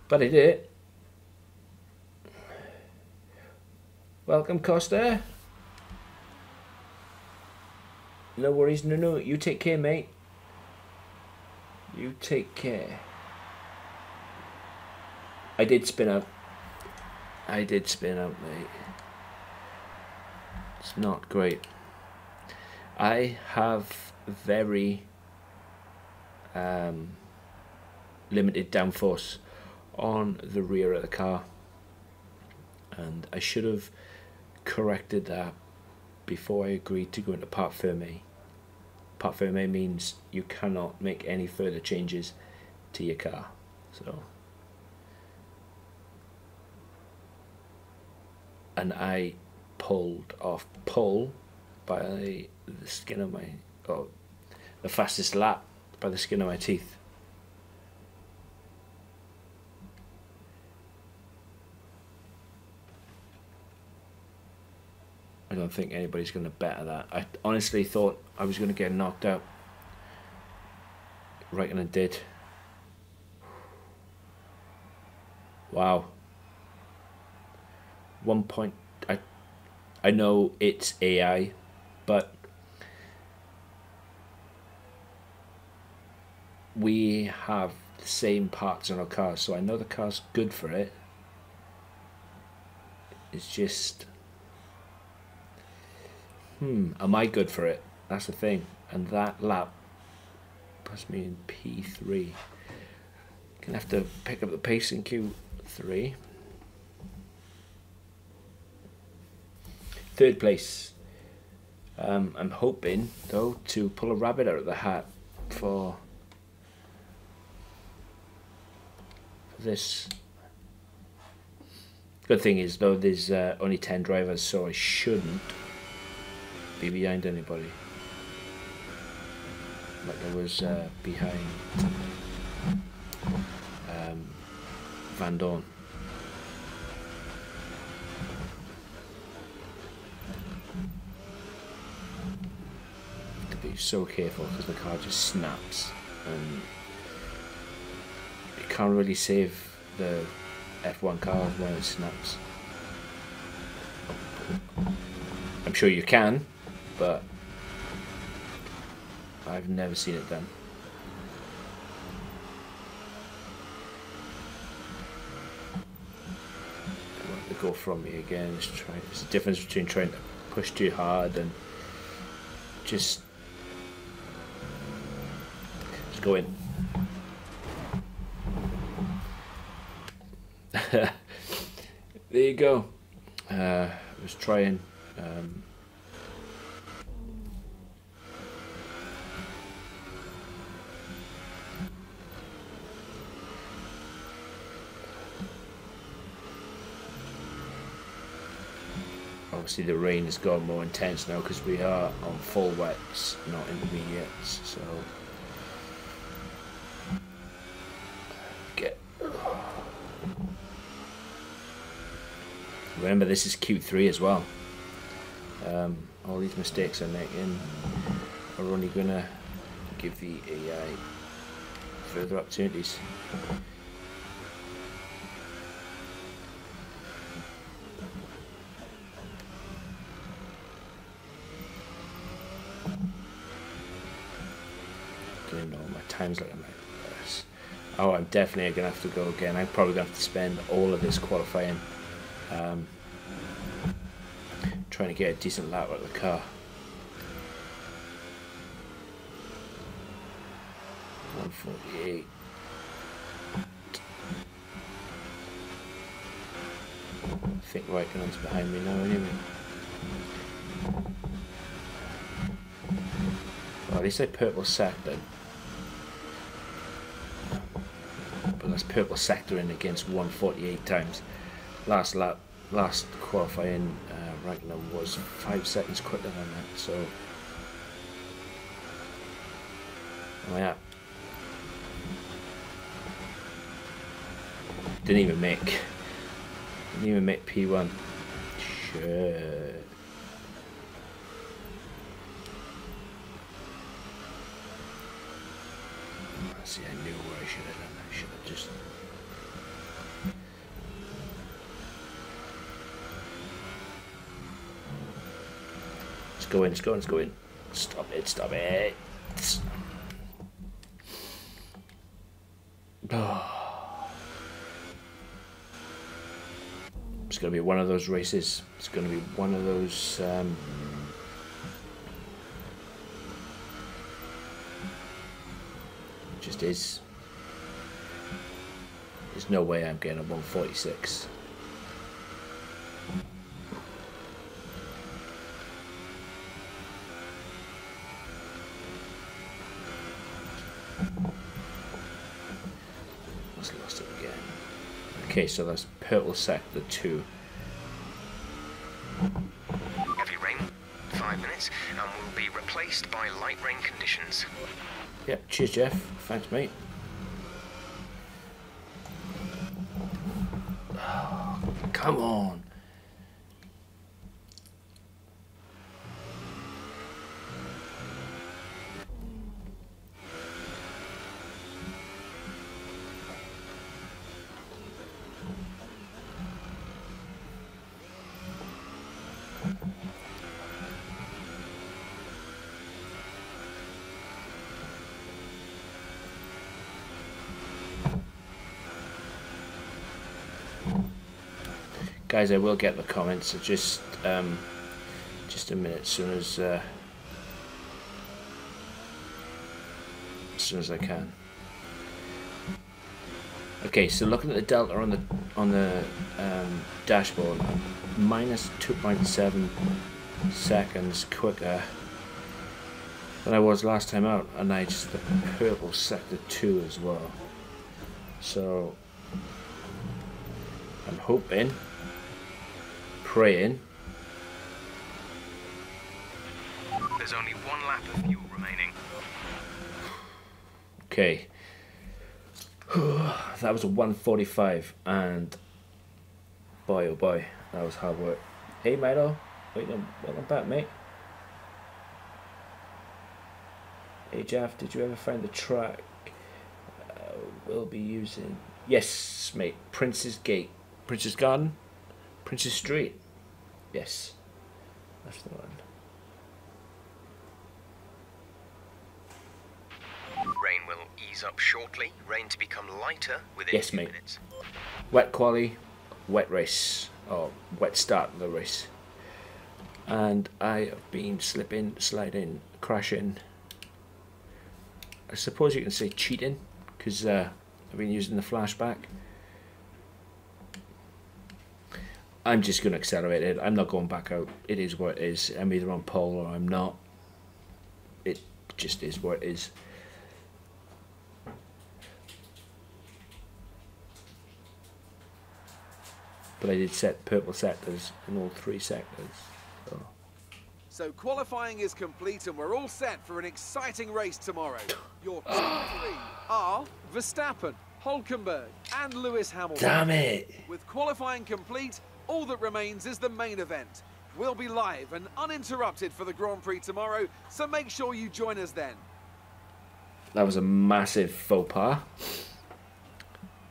Speaker 1: but I did it. Welcome, Costa. No worries, no, you take care, mate. You take care. I did spin out. I did spin out, mate. It's not great. I have very limited downforce on the rear of the car, and I should have corrected that before I agreed to go into part ferme. Part ferme means you cannot make any further changes to your car. So, and I pulled off pole by the skin of my, oh, the fastest lap by the skin of my teeth. I don't think anybody's going to better that. I honestly thought I was going to get knocked out. Reckon I did. Wow. 1 point. I know it's AI, but we have the same parts on our cars, so I know the car's good for it. It's just, am I good for it? That's the thing. And that lap puts me in P3. Gonna have to pick up the pace in Q3. Third place. I'm hoping though to pull a rabbit out of the hat for this. Good thing is though there's only 10 drivers, so I shouldn't be behind anybody like I was behind Van Dorn. To be so careful because the car just snaps and you can't really save the F1 car when it snaps. I'm sure you can, but I've never seen it done. I want to go from me again. There's a difference between trying to push too hard and just go in. There you go. I was trying. Obviously the rain has gone more intense now because we are on full wets, not intermediates, so remember this is Q3 as well. All these mistakes I'm making are only gonna give the AI further opportunities. Don't know my time's looking like this. Oh, I'm definitely gonna have to go again. I'm probably gonna have to spend all of this qualifying trying to get a decent lap out of the car. 148. I think Raikkonen's behind me now anyway. Well, at least I purple sectored. But that's purple sectoring against 148 times. Last lap, last qualifying, Raikkonen was 5 seconds quicker than that, so Oh yeah. Didn't even make P1. Shit. See, I knew where I should have done. I should have just. Let's go in, let's go in, let's go in. Stop it, stop it. Oh. It's going to be one of those races. It's going to be one of those. Just is. There's no way I'm getting a 146. Just lost it again. Okay, so that's purple sector 2.
Speaker 5: Heavy rain, 5 minutes, and will be replaced by light rain conditions.
Speaker 1: Yeah, cheers, Jeff. Thanks, mate. Oh, come on. Guys, I will get the comments. So just a minute. As soon as I can. Okay, so looking at the delta on the dashboard, I'm minus 2.7 seconds quicker than I was last time out, and I just the purple sector 2 as well. So I'm hoping. Praying.
Speaker 5: There's only 1 lap of fuel remaining.
Speaker 1: Okay. That was a 145, and boy oh boy, that was hard work. Hey Milo, welcome back, mate. Hey Jeff, did you ever find the track we'll be using? Yes, mate. Prince's Gate, Prince's Garden, Prince's Street. Yes, that's the one.
Speaker 5: Rain will ease up shortly. Rain to become lighter within 2 minutes.
Speaker 1: Wet quali, wet race, or wet start of the race. And I have been slipping, sliding, crashing. I suppose you can say cheating, because I've been using the flashback. I'm just going to accelerate it. I'm not going back out. It is what it is. I'm either on pole or I'm not. It just is what it is. But I did set purple sectors in all 3 sectors.
Speaker 3: So qualifying is complete and we're all set for an exciting race tomorrow. Your top 3 are Verstappen, Hülkenberg and Lewis Hamilton.
Speaker 1: Damn it!
Speaker 3: With qualifying complete, all that remains is the main event. We'll be live and uninterrupted for the Grand Prix tomorrow, so make sure you join us then.
Speaker 1: That was a massive faux pas.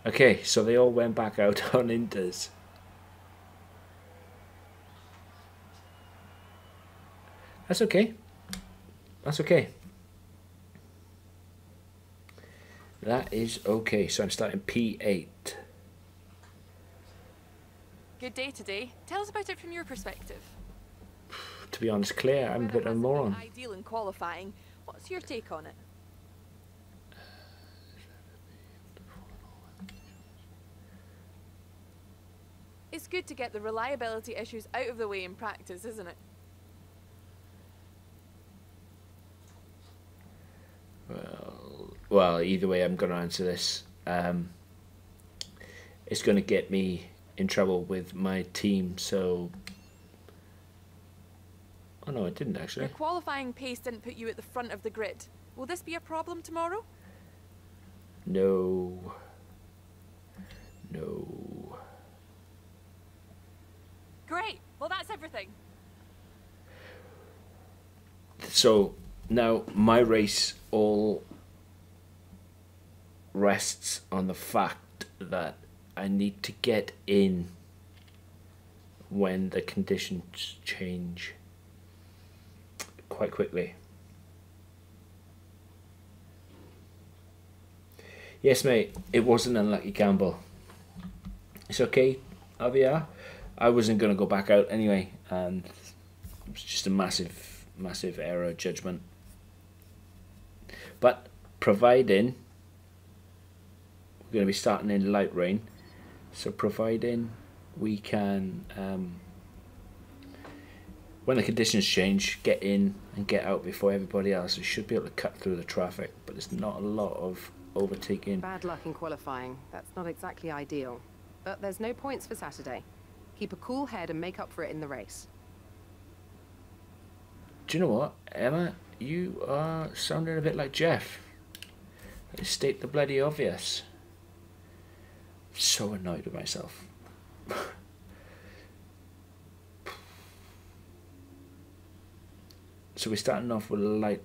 Speaker 1: Okay, so they all went back out on Inters. That's okay. That's okay. That is okay. So I'm starting P8.
Speaker 6: Good day today. Tell us about it from your perspective.
Speaker 1: To be honest, Claire, I'm a bit of a moron.
Speaker 6: Ideal in qualifying. What's your take on it? It's good to get the reliability issues out of the way in practice, isn't it?
Speaker 1: Well, either way, I'm going to answer this. It's going to get me in trouble with my team, so... Oh no, it didn't actually.
Speaker 6: Your qualifying pace didn't put you at the front of the grid. Will this be a problem tomorrow?
Speaker 1: No. No.
Speaker 6: Great. Well, that's everything.
Speaker 1: So now my race all rests on the fact that I need to get in when the conditions change quite quickly. Yes, mate, it was an unlucky gamble. It's okay, RVR. I wasn't going to go back out anyway, and it was just a massive error of judgment. But providing we're going to be starting in light rain, so providing we can, when the conditions change, get in and get out before everybody else, we should be able to cut through the traffic. But there's not a lot of overtaking.
Speaker 7: Bad luck in qualifying. That's not exactly ideal. But there's no points for Saturday. Keep a cool head and make up for it in the race.
Speaker 1: Do you know what, Emma? You are sounding a bit like Jeff. I state the bloody obvious. I'm so annoyed with myself. So we're starting off with light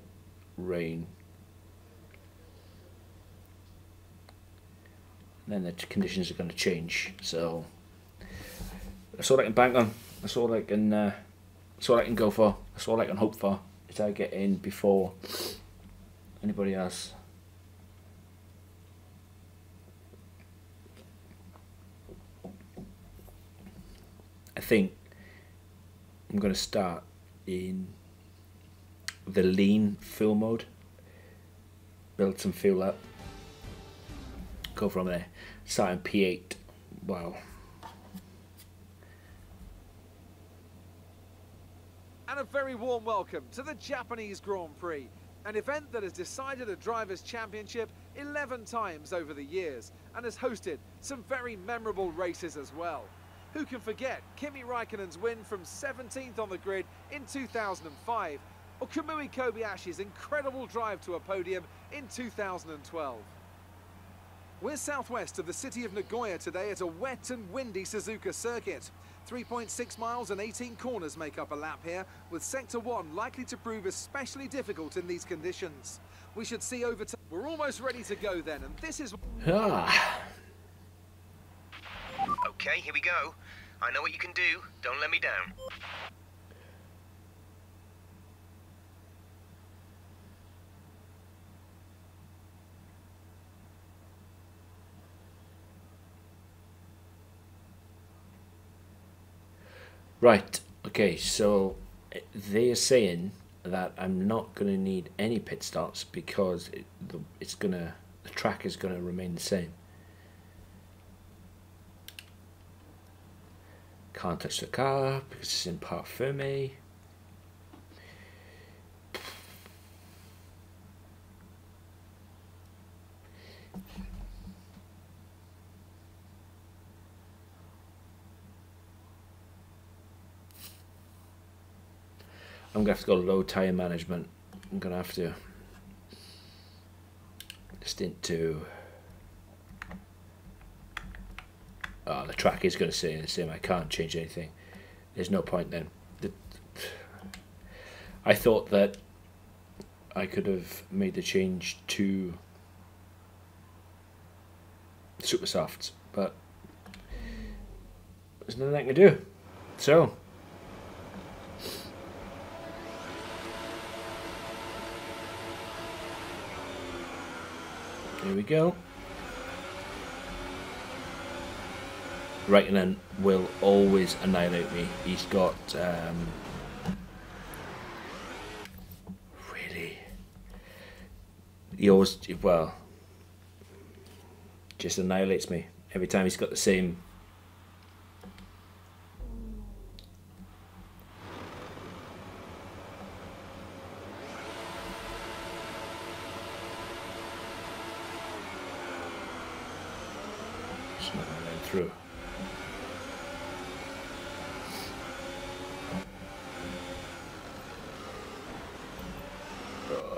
Speaker 1: rain. And then the conditions are going to change. So that's all I can bank on. That's all I can. That's all I can go for. That's all I can hope for. Is I get in before anybody else. I think I'm going to start in the lean fuel mode. Build some fuel up. Go from there. Start in P8. Wow.
Speaker 3: And a very warm welcome to the Japanese Grand Prix, an event that has decided a driver's championship 11 times over the years and has hosted some very memorable races as well. Who can forget Kimi Raikkonen's win from 17th on the grid in 2005, or Kamui Kobayashi's incredible drive to a podium in 2012. We're southwest of the city of Nagoya today at a wet and windy Suzuka circuit. 3.6 miles and 18 corners make up a lap here, with Sector 1 likely to prove especially difficult in these conditions. We should see over time. We're almost ready to go then, and this is...
Speaker 5: Okay, here we go. I know what you can do. Don't let me down.
Speaker 1: Right, okay, so they are saying that I'm not going to need any pit stops because the track is going to remain the same. Can't touch the car because it's in parc fermé. I'm going to have to go low tyre management. I'm going to have to stint to... Oh, the track is going to stay the same. I can't change anything. There's no point then. I thought that I could have made the change to super softs, but there's nothing I can do. So here we go. Raikkonen will always annihilate me. He's got really, he always, well, just annihilates me every time. He's got the same it's not going through.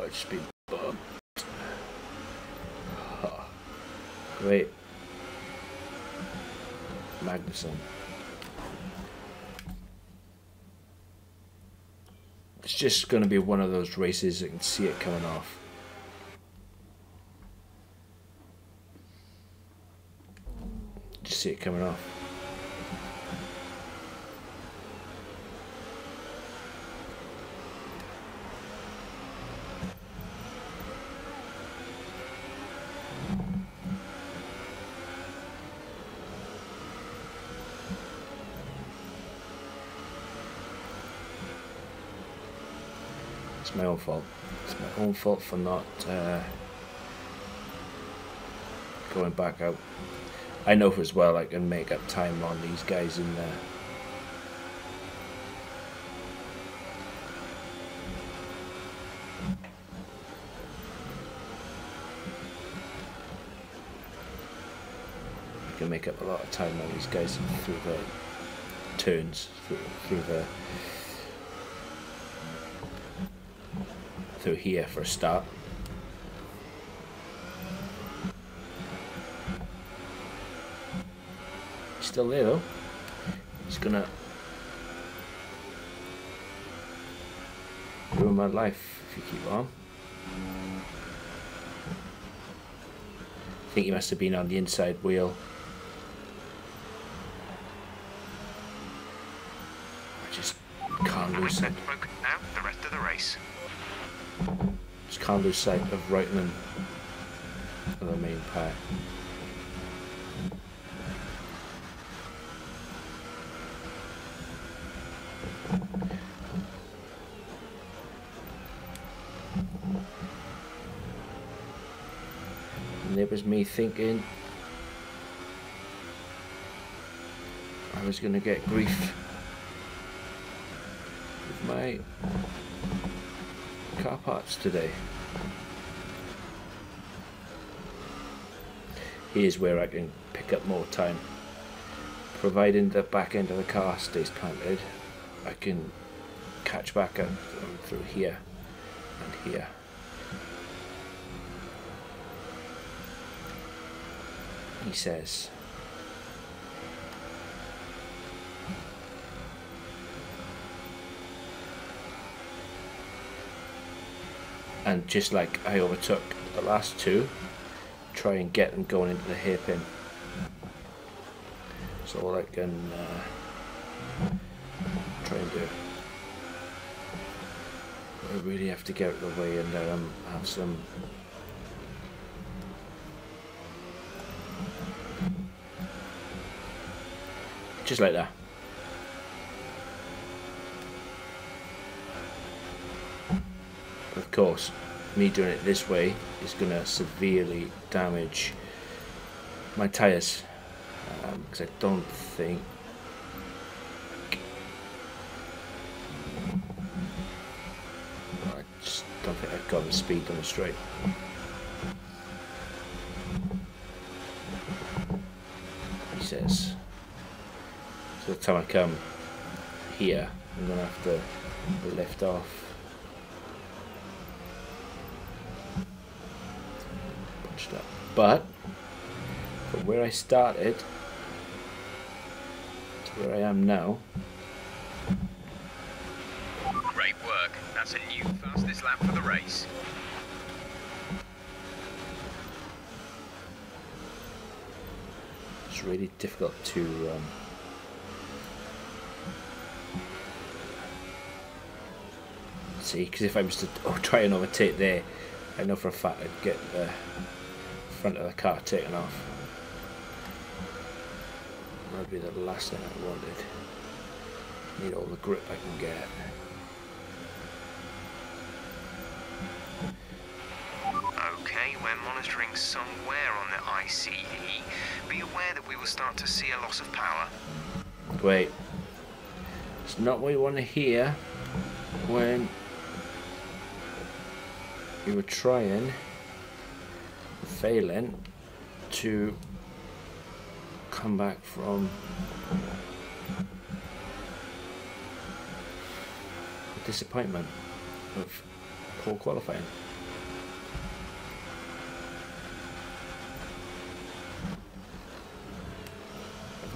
Speaker 1: It's been bugged. Wait. Magnussen. It's just going to be one of those races that can see it coming off. Just see it coming off. It's my own fault. It's my own fault for not going back out. I know as well I can make up time on these guys in there. I can make up a lot of time on these guys through the turns, through here for a start. Still there though. He's gonna ruin my life if you keep on. I think he must have been on the inside wheel. I just can't lose sight.
Speaker 5: Now the rest of the race.
Speaker 1: Just can't lose sight of Reutemann for the main pack. And it was me thinking I was going to get grief with my car parts today. Here's where I can pick up more time. Providing the back end of the car stays planted, I can catch back up through here and here. He says. And just like I overtook the last two, try and get them going into the hairpin. So all I can try and do. I really have to get out of the way and have some just like that. Of course, me doing it this way is going to severely damage my tyres, because I don't think I've got the speed on the straight. He says. So the time I come here, I'm going to have to lift off. Punched up. But from where I started to where I am now.
Speaker 5: Great work. That's a new fastest lap for the race.
Speaker 1: It's really difficult to see, because if I was to try and overtake there, I know for a fact I'd get the front of the car taken off. That'd be the last thing I wanted. Need all the grip I can get.
Speaker 5: Okay, we're monitoring somewhere on the ICE. Be aware that we will start to see a loss of power.
Speaker 1: Wait. It's not what you want to hear when you were trying, failing to come back from the disappointment of poor qualifying.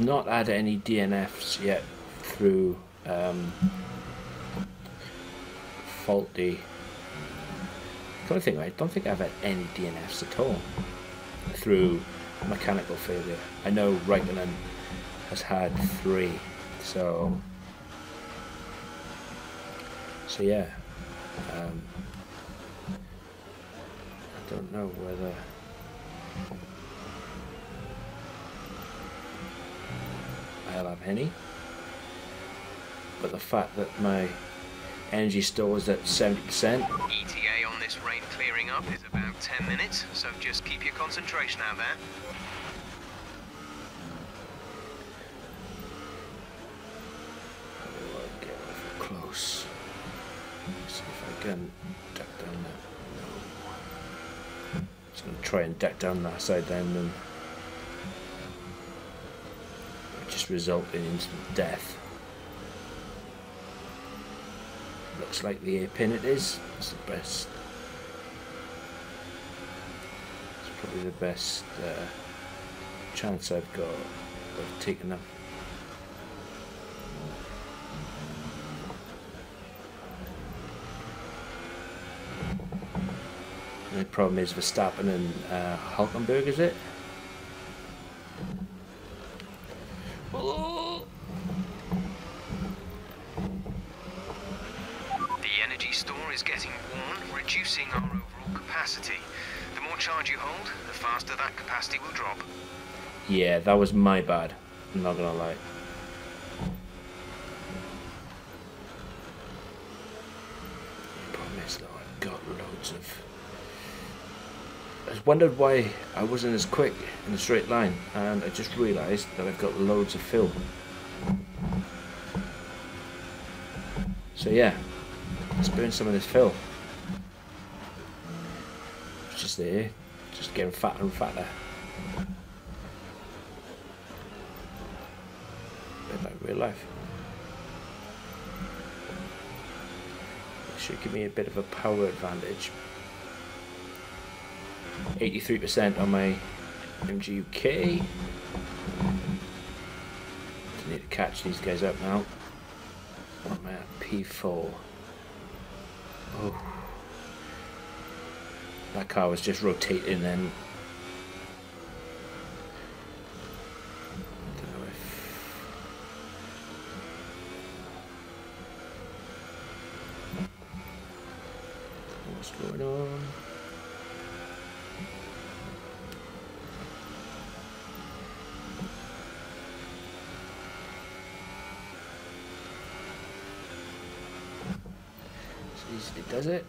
Speaker 1: not had any DNFs yet through faulty. I don't think I've had any DNFs at all through mechanical failure. I know Raikkonen has had 3, so yeah. I don't know whether I'll have any, but the fact that my energy store is at 70%.
Speaker 5: ETA on this rain clearing up is about 10 minutes, so just keep your concentration out there.
Speaker 1: Oh, I'll get close. See if I can duck down that. No. Just going to try and duck down that side down and just result in instant death. Looks like the A-pin it is. It's the best. It's probably the best chance I've got of taking them. The only problem is Verstappen and Hulkenberg, is it? Oh.
Speaker 5: The energy store is getting worn, reducing our overall capacity. The more charge you hold, the faster that capacity will drop.
Speaker 1: Yeah, that was my bad. I'm not gonna lie. The problem is though, I've got loads of. I wondered why I wasn't as quick in a straight line, and I just realised that I've got loads of fill. So yeah, let's burn some of this fill. It's just there, just getting fatter and fatter. Bit like real life. It should give me a bit of a power advantage. 83% on my MGUK. I need to catch these guys up now. What am I at? P4. Oh. That car was just rotating then. I don't know if... What's going on? Easily does it.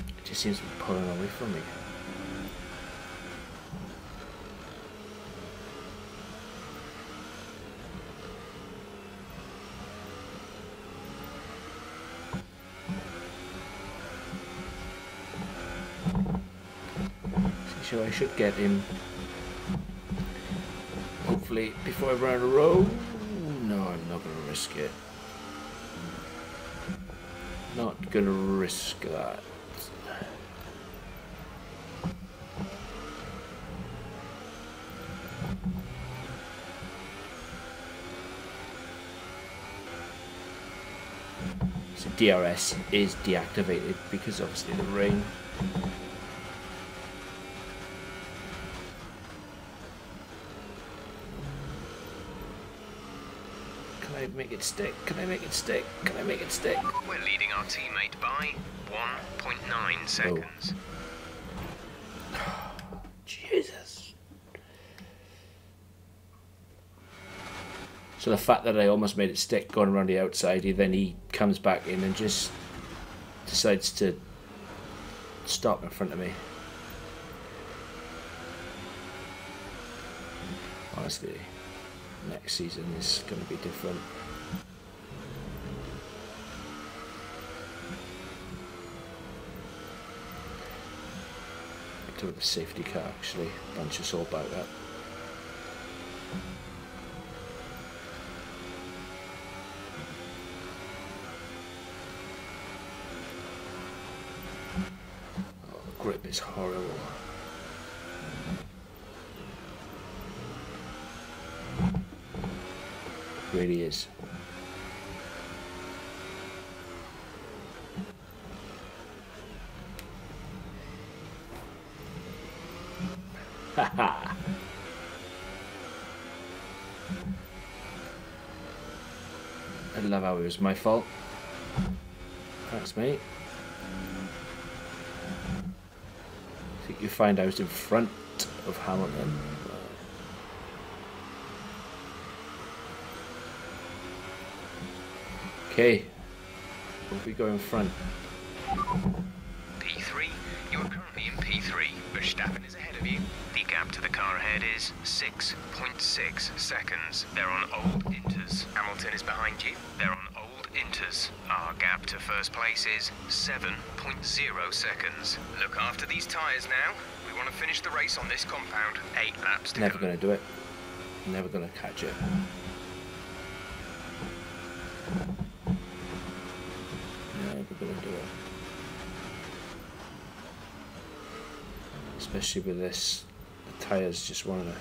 Speaker 1: It just seems to be pulling away from me. So I should get him, hopefully, before I run out of road. No, I'm not going to risk it. Not going to risk that. So DRS is deactivated because obviously the rain. Can I make it stick? Can I make it stick? Can I make it stick?
Speaker 5: We're leading our teammate by 1.9 seconds.
Speaker 1: Oh. Jesus. So the fact that I almost made it stick going around the outside, he comes back in and just decides to stop in front of me. Honestly, next season is going to be different. to the safety car actually. Bunch us all back up. Oh, the grip is horrible. It really is. Haha. I love how it was my fault. Thanks, mate. I think you find I was in front of Hamilton. Okay, we'll be going front.
Speaker 5: P3, you are currently in P3. Verstappen is ahead of you. The gap to the car ahead is 6.6 seconds. They're on old inters. Hamilton is behind you. They're on old inters. Our gap to first place is 7.0 seconds. Look after these tyres now. We want to finish the race on this compound. 8 laps to go.
Speaker 1: Never gonna do it. Never gonna catch it. Never gonna do it. Especially with this, the tyres just want to.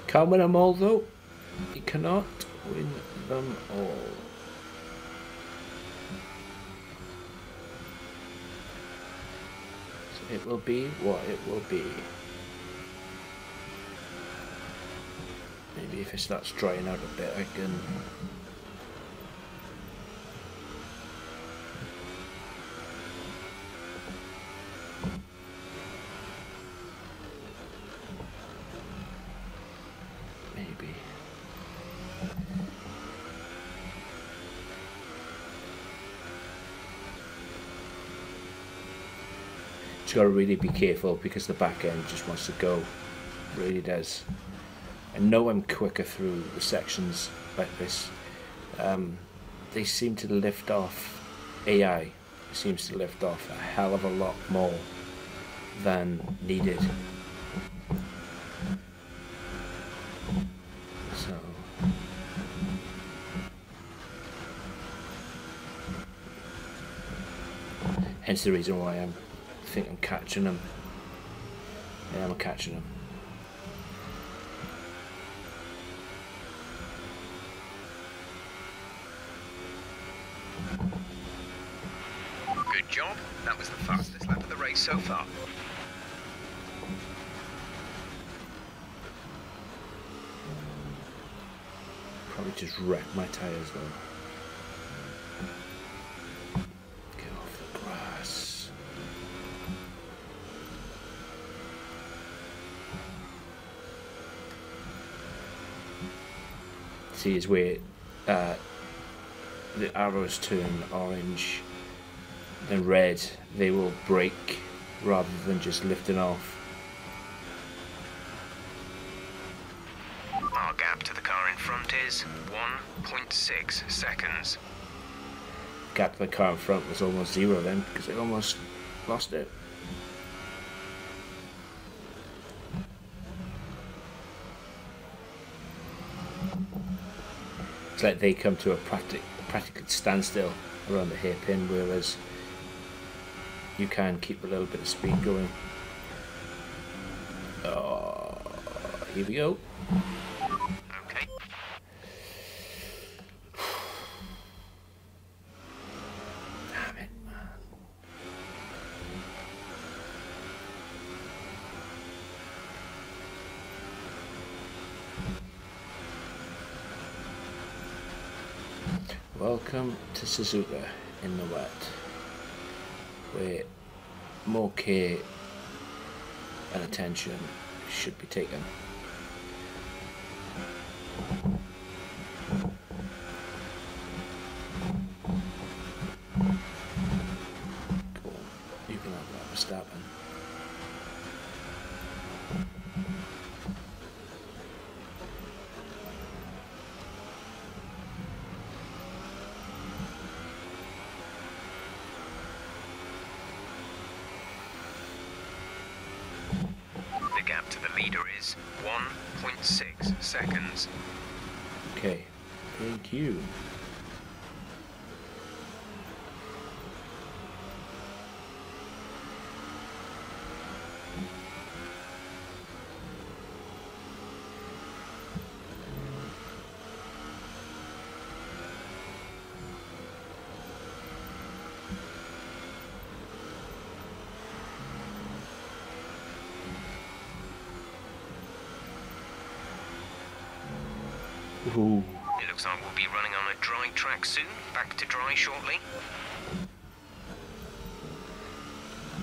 Speaker 1: Can't win them all though. You cannot win them all. So it will be what it will be. Maybe if it starts drying out a bit, I can. Maybe. Just gotta really be careful because the back end just wants to go. Really does. I know I'm quicker through the sections like this. They seem to lift off, AI seems to lift off a hell of a lot more than needed. So hence the reason why I think I'm catching them. Yeah, I'm catching them.
Speaker 5: Good job. That was the fastest lap of the race so far.
Speaker 1: Probably just wreck my tyres though. Get off the grass. See, is where the arrows turn orange, then red, they will brake rather than just lifting off.
Speaker 5: Our gap to the car in front is 1.6 seconds.
Speaker 1: Gap to the car in front was almost zero then because I almost lost it. It's like they come to a practical standstill around the hairpin, whereas you can keep a little bit of speed going. Oh, here we go.
Speaker 5: Okay.
Speaker 1: Damn it, man. Welcome to Suzuka in the wet, where more care and attention should be taken. Cool. You can have that Verstappen.
Speaker 5: 0.6 seconds.
Speaker 1: Okay, thank you. Ooh.
Speaker 5: It looks like we'll be running on a dry track soon. Back to dry shortly.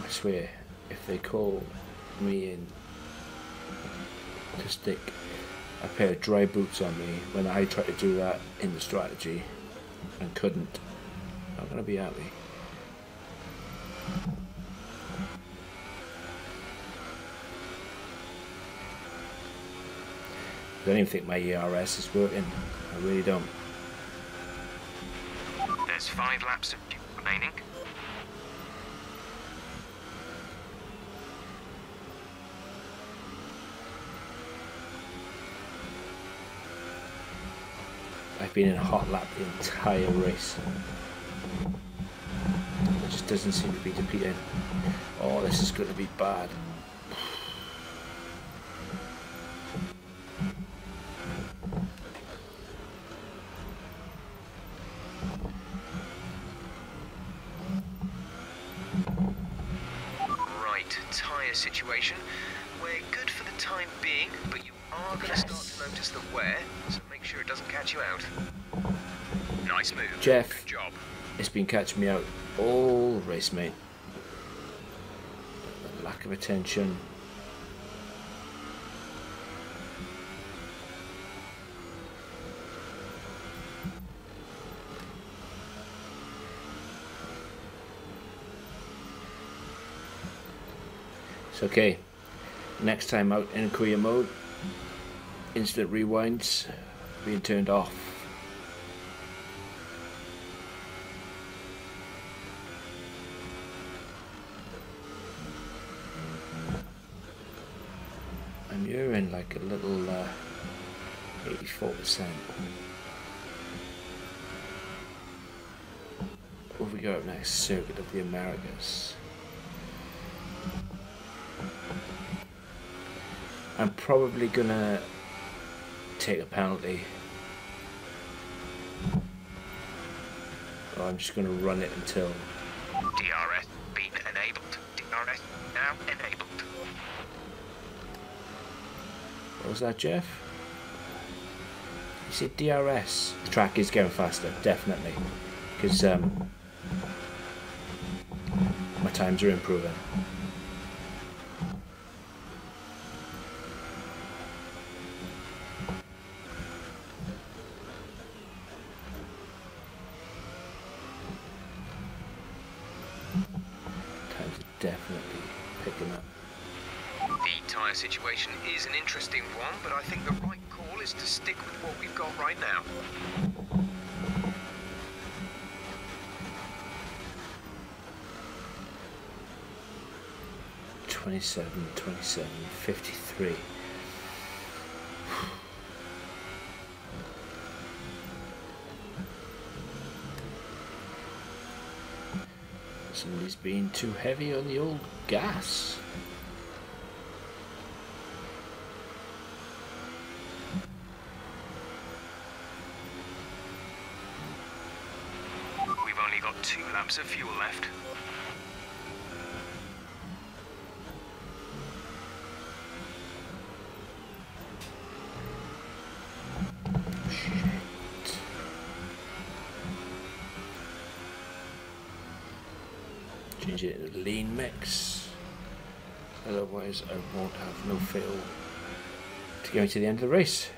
Speaker 1: I swear, if they call me in to stick a pair of dry boots on me when I tried to do that in the strategy and couldn't, I'm gonna be happy. I don't even think my ERS is working. I really don't.
Speaker 5: There's 5 laps remaining.
Speaker 1: I've been in a hot lap the entire race. It just doesn't seem to be depleting. Oh, this is going to be bad.
Speaker 5: Tyre situation. We're good for the time being, but you are going to start to notice the wear, so make sure it doesn't catch you out. Nice move.
Speaker 1: Jeff,
Speaker 5: good job.
Speaker 1: It's been catching me out all race, mate. The lack of attention. Okay, next time out in career mode, instant rewinds being turned off. I'm hearing like a little 84%. What have we got up next? Circuit of the Americas. I'm probably gonna take a penalty, or I'm just gonna run it until
Speaker 5: DRS being enabled. DRS now enabled.
Speaker 1: What was that, Jeff? You said DRS. The track is going faster, definitely, because my times are improving. Definitely picking up.
Speaker 5: The tyre situation is an interesting one, but I think the right call is to stick with what we've got right now.
Speaker 1: $27, 53. Somebody's being too heavy on the old gas.
Speaker 5: We've only got 2 laps of fuel left.
Speaker 1: Change it to lean mix, otherwise I won't have no fuel to go to the end of the race.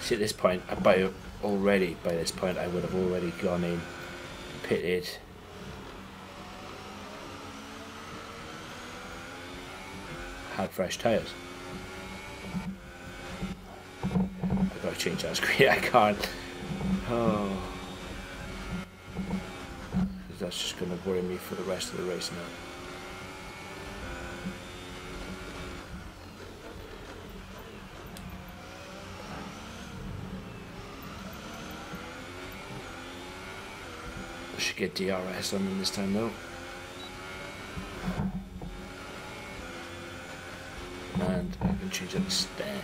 Speaker 1: See, at this point, by this point I would have already gone in, pitted, had fresh tyres. Change that screen. I can't. Oh, that's just going to worry me for the rest of the race now. I should get DRS on them this time though. And I can change it to standard.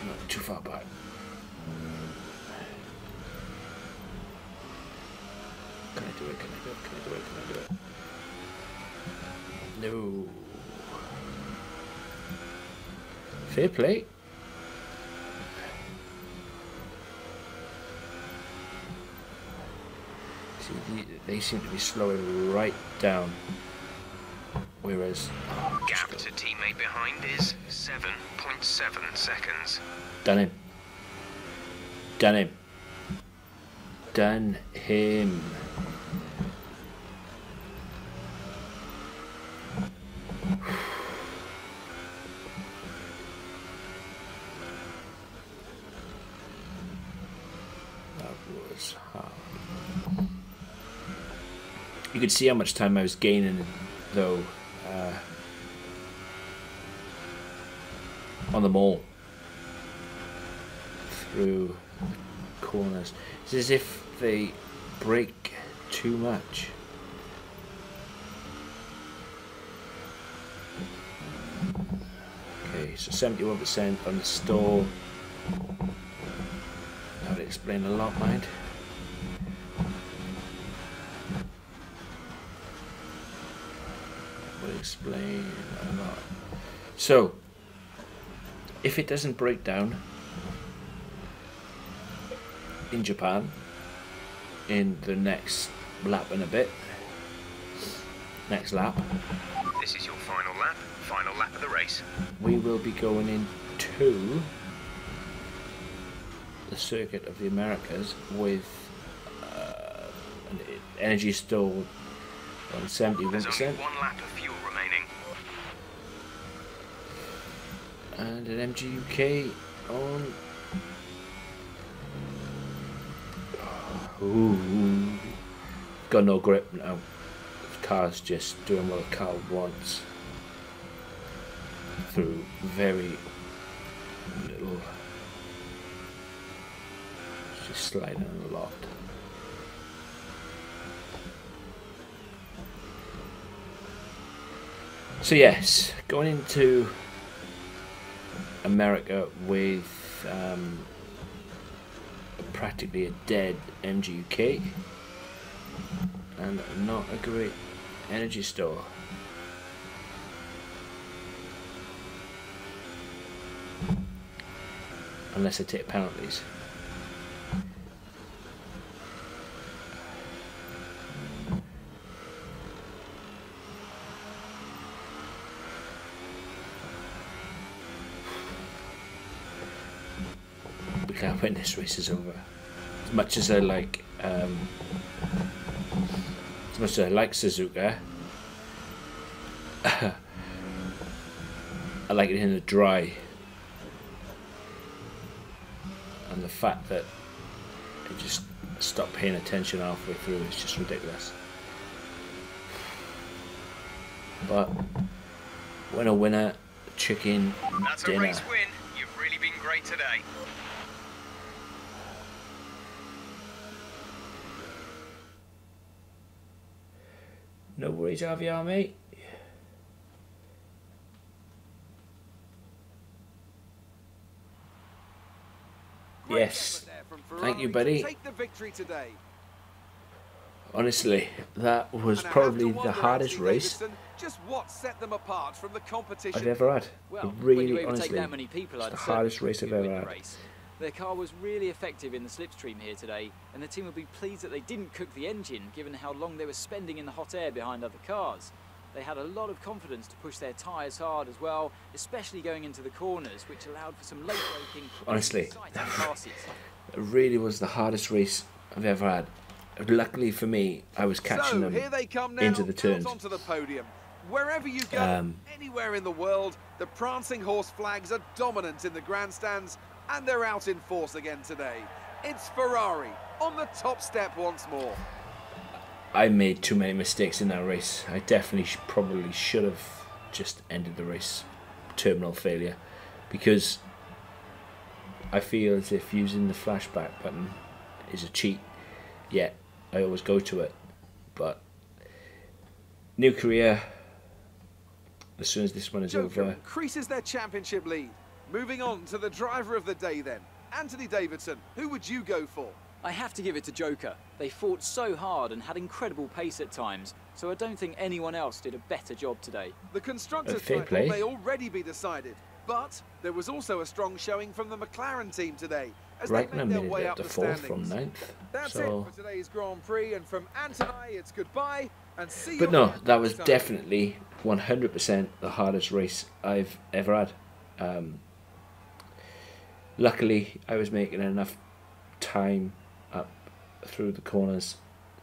Speaker 1: Not too far back. Can I do it? Can I do it? Can I do it? Can I do it? No. Fair play. See, they seem to be slowing right down. Whereas
Speaker 5: gap to teammate behind is 7.7 seconds.
Speaker 1: Done him. Done him. Done him. That was hard. You could see how much time I was gaining though on them all through corners. It's as if they brake too much. Okay, so 71% on the stall. That would explain a lot, mind. Would explain a lot. So, if it doesn't break down in Japan in the next lap and a bit, next lap,
Speaker 5: this is your final lap of the race.
Speaker 1: We will be going into the circuit of the Americas with an energy stored on 71%.
Speaker 5: There's only one lap of fuel remaining.
Speaker 1: And an MGUK on. Ooh. Got no grip now. The car's just doing what the car wants. Through very little. It's just sliding a lot. So yes, going into America with practically a dead MGUK and not a great energy store. Unless I take penalties. When this race is over, as much as I like Suzuka, I like it in the dry, and the fact that I just stopped paying attention halfway through is just ridiculous. But when a winner, chicken
Speaker 5: That's
Speaker 1: dinner.
Speaker 5: A race win. You've really been great today.
Speaker 1: No worries, RVR, mate. Yes. Thank you, buddy.
Speaker 3: Take the victory today.
Speaker 1: Honestly, that was probably the hardest race
Speaker 3: just what set them apart from the competition
Speaker 1: I've ever had.
Speaker 4: Well,
Speaker 1: Really,
Speaker 4: when
Speaker 1: honestly,
Speaker 4: that many people,
Speaker 1: it's
Speaker 4: I'd
Speaker 1: the hardest
Speaker 4: certainly
Speaker 1: race I've
Speaker 4: think
Speaker 1: ever
Speaker 4: you'd win
Speaker 1: had.
Speaker 4: the race. Their car was really effective in the slipstream here today, and the team will be pleased that they didn't cook the engine, given how long they were spending in the hot air behind other cars. They had a lot of confidence to push their tyres hard as well, especially going into the corners, which allowed for some late braking.
Speaker 1: Honestly,
Speaker 4: passes.
Speaker 1: It really was the hardest race I've ever had. Luckily for me, I was catching them
Speaker 3: here they come now,
Speaker 1: into the turns.
Speaker 3: onto the podium. Wherever you go, anywhere in the world, the prancing horse flags are dominant in the grandstands, and they're out in force again today. It's Ferrari on the top step once more.
Speaker 1: I made too many mistakes in that race. I definitely probably should have just ended the race. Terminal failure. Because I feel as if using the flashback button is a cheat. Yeah, I always go to it. But new career. As soon as this one is
Speaker 3: Joker
Speaker 1: over.
Speaker 3: increases their championship lead. Moving on to the driver of the day then. Anthony Davidson, who would you go for?
Speaker 4: I have to give it to Joker. They fought so hard and had incredible pace at times, so I don't think anyone else did a better job today.
Speaker 3: The constructors'
Speaker 1: fair
Speaker 3: title
Speaker 1: play.
Speaker 3: may already be decided, but there was also a strong showing from the McLaren team today as
Speaker 1: Right,
Speaker 3: they
Speaker 1: I
Speaker 3: made their
Speaker 1: made
Speaker 3: way
Speaker 1: it
Speaker 3: up
Speaker 1: to
Speaker 3: the
Speaker 1: fourth
Speaker 3: standings.
Speaker 1: from 9th.
Speaker 3: That's
Speaker 1: So,
Speaker 3: it for today's Grand Prix, and from Ant and I, it's goodbye and see you.
Speaker 1: but no,
Speaker 3: again
Speaker 1: that was
Speaker 3: next time.
Speaker 1: definitely 100% the hardest race I've ever had. Luckily, I was making enough time up through the corners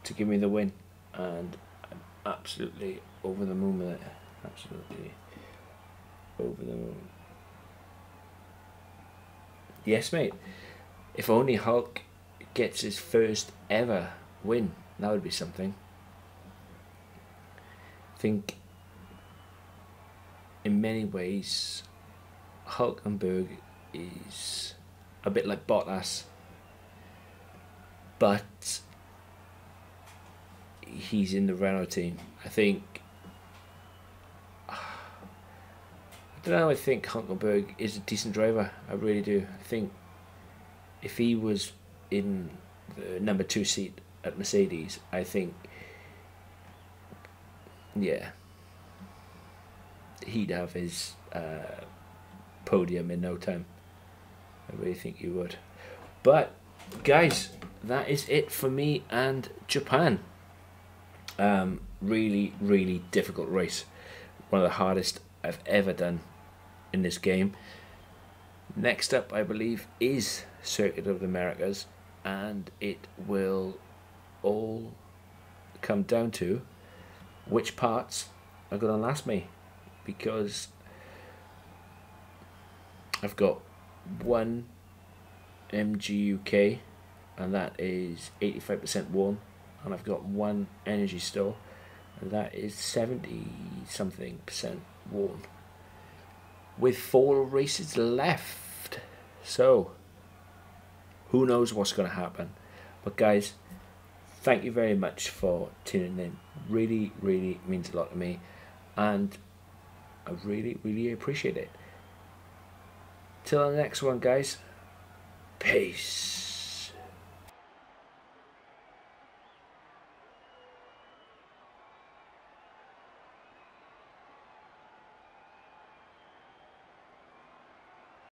Speaker 1: to give me the win, and I'm absolutely over the moon with it. Absolutely over the moon. Yes, mate. If only Hulk gets his first ever win, that would be something. I think in many ways Hulkenberg is a bit like Bottas, but he's in the Renault team. I think, I don't know, I think Hulkenberg is a decent driver. I really do. I think if he was in the number 2 seat at Mercedes, I think, yeah, he'd have his podium in no time. I really think he would. But guys, that is it for me and Japan. Really, really difficult race. One of the hardest I've ever done in this game. Next up, I believe, is Circuit of the Americas, and it will all come down to which parts are going to last me, because I've got one MGUK, and that is 85% worn, and I've got one Energy Store, and that is 70-something% worn, with 4 races left. So who knows what's going to happen. But guys, thank you very much for tuning in. Really, really means a lot to me, and I really, really appreciate it. Till the next one, guys. Peace.